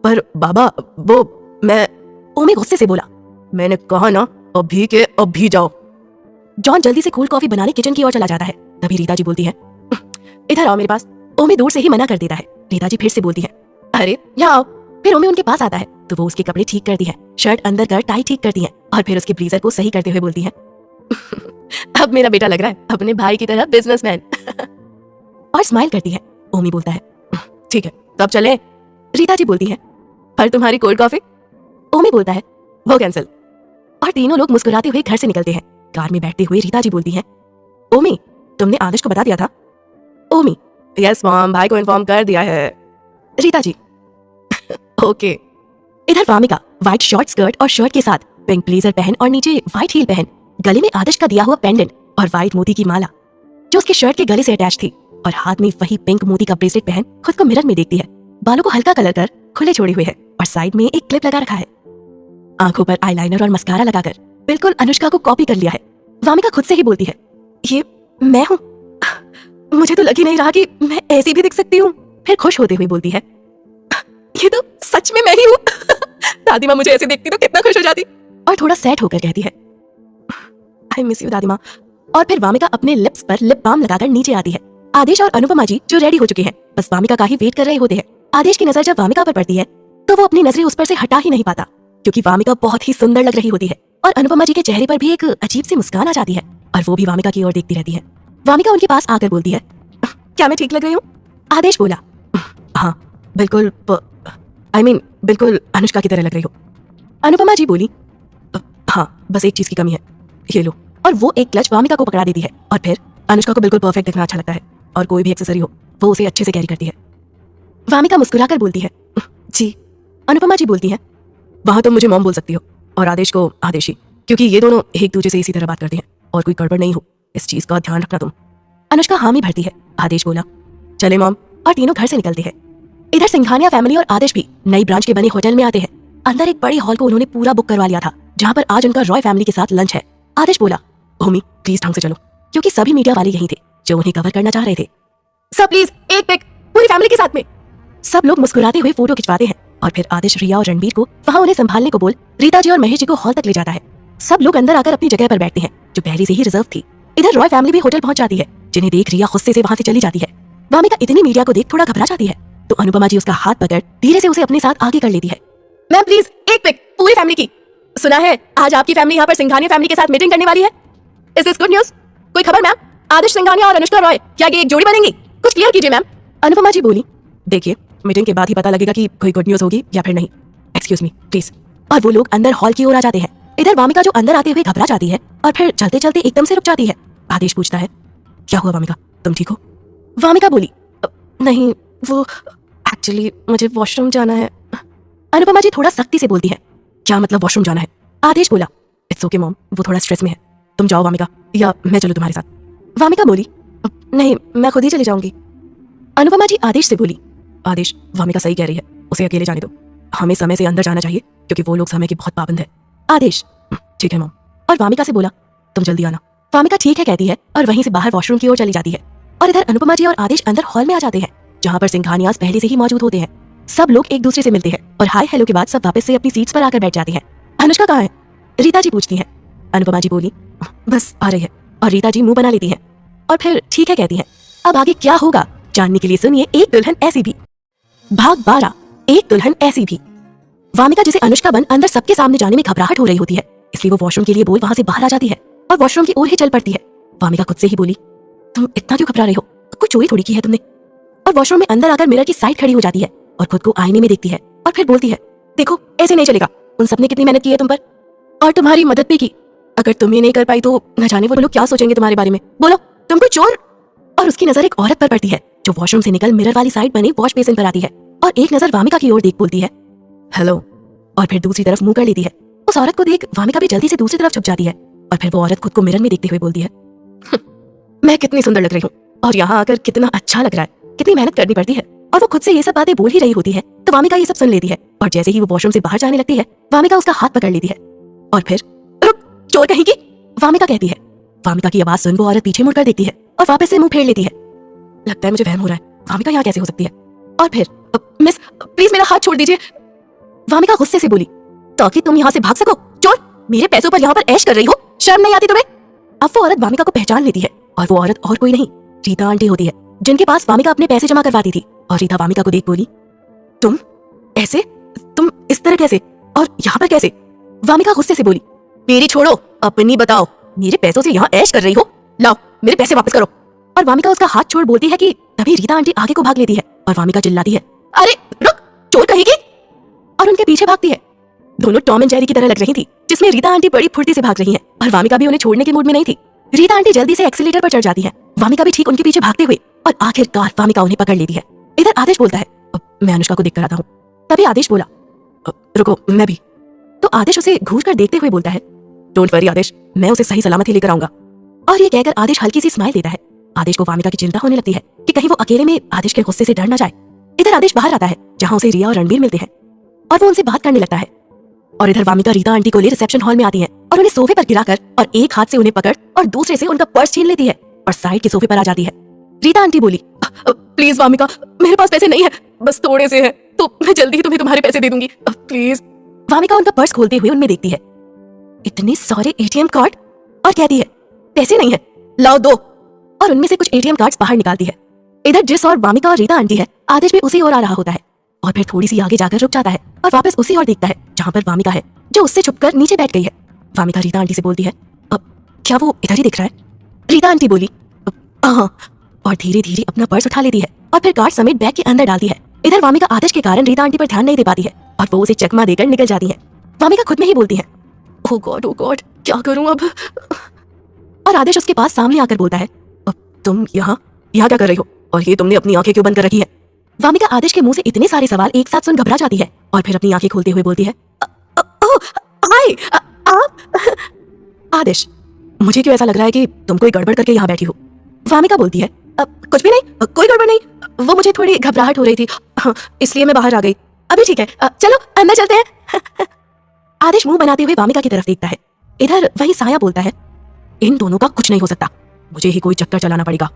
[SPEAKER 2] पर बाबा वो मैं।
[SPEAKER 1] ओमी गुस्से से बोला,
[SPEAKER 2] मैंने कहा ना अभी के अभी जाओ।
[SPEAKER 1] जॉन जल्दी से कोल्ड कॉफी बनाने किचन की ओर चला जाता है। तभी रीता जी बोलती है, इधर आओ मेरे पास। ओमी दूर से ही मना कर देता है। रीता जी फिर से बोलती है,
[SPEAKER 2] अरे यहाँ आओ।
[SPEAKER 1] फिर ओमी उनके पास आता है तो वो उसके कपड़े ठीक करती है, शर्ट अंदर कर टाई ठीक करती है और फिर उसके ब्लेजर को सही करते हुए बोलती है अब मेरा बेटा लग रहा है अपने भाई की तरह बिजनेसमैन और स्माइल करती है। ओमी बोलता है ठीक है तब चले। रीता जी बोलती है पर तुम्हारी कोल्ड कॉफी? ओमी बोलता है वो कैंसिल। और तीनों लोग मुस्कुराते हुए घर से निकलते हैं। कार में बैठते हुए रीता जी बोलती है ओमी तुमने आदर्श को बता दिया था? ओमी यस मॉम, भाई को इन्फॉर्म कर दिया है। रीता जी ओके। इधर वामिका व्हाइट शॉर्ट स्कर्ट और शर्ट के साथ पिंक ब्लेजर पहन और नीचे व्हाइट हील पहन, गले में आदर्श का दिया हुआ पेंडेंट और व्हाइट मोती की माला जो उसके शर्ट के गले से अटैच थी और हाथ में वही पिंक मोती का ब्रेसलेट पहन खुद को मिरर में देखती है। बालों को हल्का कलर कर खुले छोड़े हुए है और साइड में एक क्लिप लगा रखा है। आंखों पर आईलाइनर और मस्कारा लगाकर बिल्कुल अनुष्का को कॉपी कर लिया है। वामिका खुद से ही बोलती है ये मैं हूँ, मुझे तो लग ही नहीं रहा कि मैं ऐसी भी दिख सकती हूँ। फिर खुश होते हुए बोलती है ये तो सच में मैं ही हूँ दादी माँ मुझे ऐसे देखती तो कितना खुश हो जाती। और थोड़ा सैड होकर कहती है आई मिस यू दादी माँ। और फिर वामिका अपने लिप्स पर लिप बाम लगाकर नीचे आती है। आदेश और अनुपमा जी जो रेडी हो चुके हैं बस वामिका का ही वेट कर रहे होते हैं। आदेश की नजर जब वामिका पर पड़ती है तो वो अपनी नजरें उस पर से हटा ही नहीं पाता क्योंकि वामिका बहुत ही सुंदर लग रही होती है और अनुपमा जी के चेहरे पर भी एक अजीब सी मुस्कान आ जाती है और वो भी वामिका की ओर देखती रहती है। वामिका उनके पास आकर बोलती है क्या मैं ठीक लग रही हूँ? आदेश बोला हाँ बिल्कुल बिल्कुल अनुष्का की तरह लग रही हो। अनुपमा जी बोली हाँ बस एक चीज की कमी है, ये लो। और वो एक क्लच वामिका को पकड़ा देती है और फिर अनुष्का को बिल्कुल परफेक्ट दिखना अच्छा लगता है और कोई भी एक्सेसरी हो वो उसे अच्छे से कैरी करती है। वामिका मुस्कुराकर बोलती है जी। अनुपमा जी बोलती है वहां तुम मुझे मॉम बोल सकती हो और आदेश को आदेशी, क्योंकि ये दोनों एक दूसरे से इसी तरह बात करते हैं और कोई गड़बड़ नहीं हो, इस चीज का ध्यान रखना तुम। अनुष्का हामी भरती है। आदेश बोला चले मॉम। और तीनों घर से निकलते हैं। इधर सिंघानिया फैमिली और आदेश भी नई ब्रांच के बने होटल में आते हैं। अंदर एक बड़े हॉल को उन्होंने पूरा बुक करवा लिया था जहाँ पर आज उनका रॉय फैमिली के साथ लंच है। आदेश बोला ओमी प्लीज ढंग से चलो, क्योंकि सभी मीडिया वाले यहीं थे जो उन्हें कवर करना चाह रहे थे। सब प्लीज एक पिक पूरी फैमिली के साथ में। सब लोग मुस्कुराते हुए फोटो खिंचवाते हैं और फिर आदेश रिया और रणबीर को वहां उन्हें संभालने को बोल रीता जी और महेश जी को हॉल तक ले जाता है। सब लोग अंदर आकर अपनी जगह पर बैठते हैं जो पहले से ही रिजर्व थी। इधर रॉय फैमिली भी होटल पहुंच जाती है जिन्हें देख रिया गुस्से से वहां से चली जाती है। वामिका इतनी मीडिया को देख थोड़ा घबरा जाती है तो अनुपमा जी उसका हाथ पकड़ धीरे से उसे अपने साथ आगे कर लेती है। मैम प्लीज एक पिक पूरी फैमिली की। सुना है आज आपकी फैमिली यहाँ पर सिंघानिया फैमिली के साथ मीटिंग करने वाली है। Is this good news? कोई खबर मैम? आदेश सिंघानिया और अनुष्का रॉय क्या ये एक जोड़ी बनेंगी? कुछ क्लियर कीजिए मैम। अनुपमा जी बोली देखिए मीटिंग के बाद ही पता लगेगा कि कोई गुड न्यूज होगी या फिर नहीं। Excuse me please. और वो लोग अंदर हॉल की ओर आ जाते हैं। इधर वामिका जो अंदर आते हुए घबरा जाती है और फिर चलते चलते एकदम से रुक जाती है। आदेश पूछता है क्या हुआ वामिका, तुम ठीक हो? वामिका बोली नहीं वो एक्चुअली मुझे वॉशरूम जाना है। अनुपमा जी थोड़ा सख्ती से बोलती है क्या मतलब वॉशरूम जाना है? आदेश बोला इट्स ओके मॉम, वो थोड़ा स्ट्रेस में है, तुम जाओ वामिका या मैं चलूं तुम्हारे साथ। वामिका बोली नहीं मैं खुद ही चली जाऊंगी। अनुपमा जी आदेश से बोली आदेश वामिका सही कह रही है, उसे अकेले जाने दो, हमें समय से अंदर जाना चाहिए क्योंकि वो लोग समय की बहुत पाबंद है। आदेश ठीक है मॉम। और वामिका से बोला तुम जल्दी आना। वामिका ठीक है कहती है और वहीं से बाहर वॉशरूम की ओर चली जाती है। और इधर अनुपमा जी और आदेश अंदर हॉल में आ जाते हैं जहाँ पर सिंघानियास पहले से ही मौजूद होते हैं। सब लोग एक दूसरे से मिलते हैं और हाय हेलो के बाद सब वापस से अपनी सीट्स पर आकर बैठ जाते हैं। अनुष्का कहाँ है? रीता जी पूछती हैं। अनुपमा जी बोली बस आ रही है। और रीता जी मुंह बना लेती हैं और फिर ठीक है कहती हैं। अब आगे क्या होगा जानने के लिए सुनिए एक दुल्हन ऐसी भी भाग 12 एक दुल्हन ऐसी भी। वामिका जिसे अनुष्का बन अंदर सबके सामने जाने में घबराहट हो रही होती है इसलिए वो वॉशरूम के लिए बोल वहां से बाहर आ जाती है और वॉशरूम की ओर ही चल पड़ती है। वामिका खुद से ही बोली तुम इतना क्यों घबरा रही हो, कोई चोरी थोड़ी की है तुमने। और वॉशरूम में अंदर आकर मिरर की साइड खड़ी हो जाती है और खुद को आईने में देखती है और फिर बोलती है देखो ऐसे नहीं चलेगा, उन सबने कितनी मेहनत की है तुम पर और तुम्हारी मदद भी की, अगर तुम ये नहीं कर पाई तो न जाने वो लोग क्या सोचेंगे तुम्हारे बारे में। बोलो तुम कोई चोर। और उसकी नजर एक औरत पर पड़ती है जो वॉशरूम से निकल मिरर वाली साइड बने वॉश बेसिन पर आती है और एक नजर वामिका की ओर देख बोलती है हेलो और फिर दूसरी तरफ मुंह कर लेती है। उस औरत को देख वामिका भी जल्दी से दूसरी तरफ छुप जाती है और फिर वो औरत खुद को मिरर में देखते हुए बोलती है मैं कितनी सुंदर लग रही हूँ और यहाँ आकर कितना अच्छा लग रहा है, कितनी मेहनत करनी पड़ती है। और वो खुद से ये सब बातें बोल ही रही होती है तो वामिका ये सब सुन लेती है और जैसे ही वो वॉशरूम से बाहर जाने लगती है वामिका उसका हाथ पकड़ लेती है और फिर रुक चोर कहेगी वामिका कहती है। वामिका की आवाज सुन वो औरत पीछे मुड़कर देखती है और वापस से मुंह फेर लेती है। लगता है मुझे वहम हो रहा है, वामिका यहाँ कैसे हो सकती है? और फिर मिस प्लीज मेरा हाथ छोड़ दीजिए। वामिका गुस्से से बोली ताकि तुम यहाँ से भाग सको, चोर मेरे पैसों पर यहाँ पर ऐश कर रही हो, शर्म नहीं आती तुम्हें? अब वो औरत वामिका को पहचान लेती है और वो औरत और कोई नहीं रीता आंटी होती है जिनके पास वामिका अपने पैसे जमा करवाती थी। और रीता वामिका को देख बोली तुम ऐसे
[SPEAKER 2] तरह कैसे, और यहाँ पर कैसे? वामिका गुस्से से बोली, मेरी छोड़ो, अपनी बताओ। मेरे पैसों से यहाँ ऐश कर रही हो, लाओ मेरे पैसे वापस करो। और वामिका उसका हाथ छोड़ बोलती है कि तभी रीता आंटी आगे को भाग लेती है और वामिका चिल्लाती है, अरे रुक, चोर कहेगी, और उनके पीछे भागती है। दोनों टॉम एंड जेरी की तरह लग रही थी, जिसमें रीता आंटी बड़ी फुर्ती से भाग रही है और वामिका भी उन्हें छोड़ने के मूड में नहीं थी। रीता आंटी जल्दी से एक्सीलेटर पर चढ़ जाती है, वामिका भी ठीक उनके पीछे भागते हुए, और आखिरकार वामिका उन्हें पकड़ लेती है। इधर आदेश बोलता है, मैं अनुष्का को देख कर आता हूँ। तभी आदेश बोला, रुको मैं भी। तो आदेश उसे घूर कर देखते हुए बोलता है, डोंट वरी आदेश, मैं उसे सही सलामत ही लेकर आऊंगा। और ये कहकर आदेश हल्की सी स्माइल देता है। आदेश को वामिका की चिंता होने लगती है कि कहीं वो अकेले में आदेश के गुस्से से डर ना जाए। इधर आदेश बाहर आता है, जहां उसे रिया और रणबीर मिलते हैं, और वो उनसे बात करने लगता है। और इधर वामिका रीता आंटी को ले रिसेप्शन हॉल में आती है और उन्हें सोफे पर गिराकर और एक हाथ से उन्हें पकड़ और दूसरे से उनका पर्स छीन लेती है और साइड के सोफे पर आ जाती है। रीता आंटी बोली, प्लीज वामिका, मेरे पास पैसे नहीं है, बस थोड़े से हैं, तो मैं जल्दी ही तुम्हें तुम्हारे पैसे दे दूंगी, प्लीज। वामिका उनका पर्स खोलते हुए उनमें देखती है इतने सारे एटीएम कार्ड और कहती है, पैसे नहीं है, लाओ दो। और उनमें से कुछ एटीएम कार्ड्स बाहर निकालती है। इधर जिस और वामिका और रीता आंटी है, आदेश भी उसी ओर आ रहा होता है और फिर थोड़ी सी आगे जाकर रुक जाता है और वापस उसी ओर देखता है जहां पर वामिका है, जो उससे छुपकर नीचे बैठ गई है। वामिका रीता आंटी से बोलती है, क्या वो इधर ही दिख रहा है? रीता आंटी बोली, हाँ, और धीरे धीरे अपना पर्स उठा लेती है और फिर कार्ड समेत बैग के अंदर डालती है। इधर वामिका आदेश के कारण रीता आंटी पर ध्यान नहीं दे पाती है और वो उसे चकमा देकर निकल जाती है। वामिका खुद में ही बोलती है, ओ गॉड, क्या करूं अब? और आदेश उसके पास सामने आकर बोलता है, तुम यहाँ क्या कर रही हो, और ये तुमने अपनी आंखें क्यों बंद कर रखी है? वामिका आदेश के मुंह से इतने सारे सवाल एक साथ सुन घबरा जाती है और फिर अपनी आंखें खोलते हुए बोलती है, हाय, आप? आदेश, मुझे क्यों ऐसा लग रहा है कि तुम कोई गड़बड़ करके यहाँ बैठी हो? वामिका बोलती है, कुछ भी नहीं, कोई गड़बड़ नहीं, वो मुझे थोड़ी घबराहट हो रही थी, इसलिए मैं बाहर आ गई। अभी ठीक है, चलो अंदर चलते हैं। आदेश मुंह बनाते हुए वामिका की तरफ देखता है। इधर वही साया बोलता है, इन दोनों का कुछ नहीं हो सकता, मुझे ही कोई चक्कर चलाना पड़ेगा।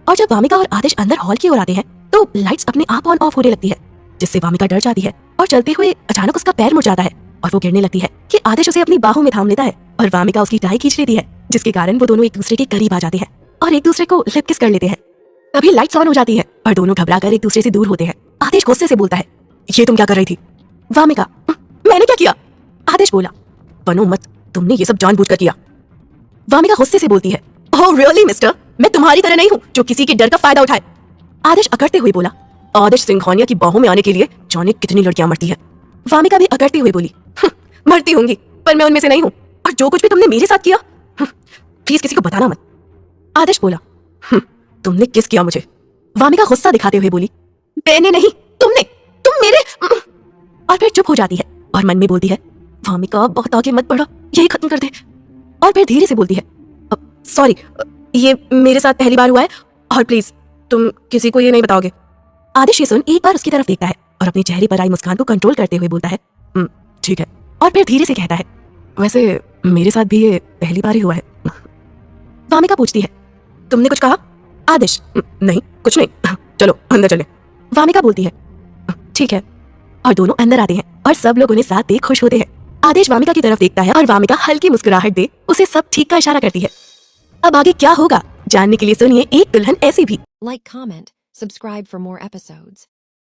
[SPEAKER 2] और जब वामिका और आदेश अंदर हॉल की ओर आते हैं तो लाइट्स अपने आप ऑन ऑफ होने लगती है, जिससे वामिका डर जाती है और चलते हुए अचानक उसका पैर मुड़ जाता है और वो गिरने लगती है कि आदेश उसे अपनी बाहों में थाम लेता है और वामिका उसकी टाई खींच लेती है, जिसके कारण वो दोनों एक दूसरे के करीब आ जाते हैं और एक दूसरे को लिप किस कर लेते हैं। तभी लाइट्स ऑन हो जाती है और दोनों घबरा कर एक दूसरे से दूर होते हैं। आदेश गुस्से से बोलता है, ये तुम क्या कर रही थी? वामिका, मैंने क्या किया? आदेश बोला, बनो मत, तुमने ये सब जानबूझकर किया। वामिका गुस्से से बोलती है, ओह रियली मिस्टर, मैं तुम्हारी तरह नहीं हूँ जो किसी के डर का फायदा उठाए। आदेश अकड़ते हुए बोला, आदेश सिंघानिया की बाहों में आने के लिए जाने कितनी लड़कियां मरती है। वामिका भी अकड़ते हुए बोली, मरती होंगी, पर मैं उनमें से नहीं हूँ, और जो कुछ भी तुमने मेरे साथ किया, प्लीज किसी को बताना मत। आदेश बोला, तुमने किस किया मुझे? वामिका गुस्सा दिखाते हुए बोली, मैंने नहीं, तुम मेरे। और फिर चुप हो जाती है और मन में बोलती है, वामिका बहुत आगे मत बढ़ो, यही खत्म कर दे। और फिर धीरे से बोलती है, सॉरी, ये मेरे साथ पहली बार हुआ है, और प्लीज तुम किसी को ये नहीं बताओगे। आदेश ये सुन एक बार उसकी तरफ देखता है और अपने चेहरे पर आई मुस्कान को कंट्रोल करते हुए बोलता है, ठीक है। और फिर धीरे से कहता है, वैसे मेरे साथ भी ये पहली बार ही हुआ है। वामिका पूछती है, तुमने कुछ कहा? आदेश, नहीं कुछ नहीं, चलो अंदर चले। वामिका बोलती है, ठीक है। और दोनों अंदर आते हैं और सब लोग उन्हें साथ देख खुश होते हैं। आदेश वामिका की तरफ देखता है और वामिका हल्की मुस्कुराहट दे उसे सब ठीक का इशारा करती है। अब आगे क्या होगा जानने के लिए सुनिए एक दुल्हन ऐसी भी।
[SPEAKER 3] Like, comment, subscribe for more episodes.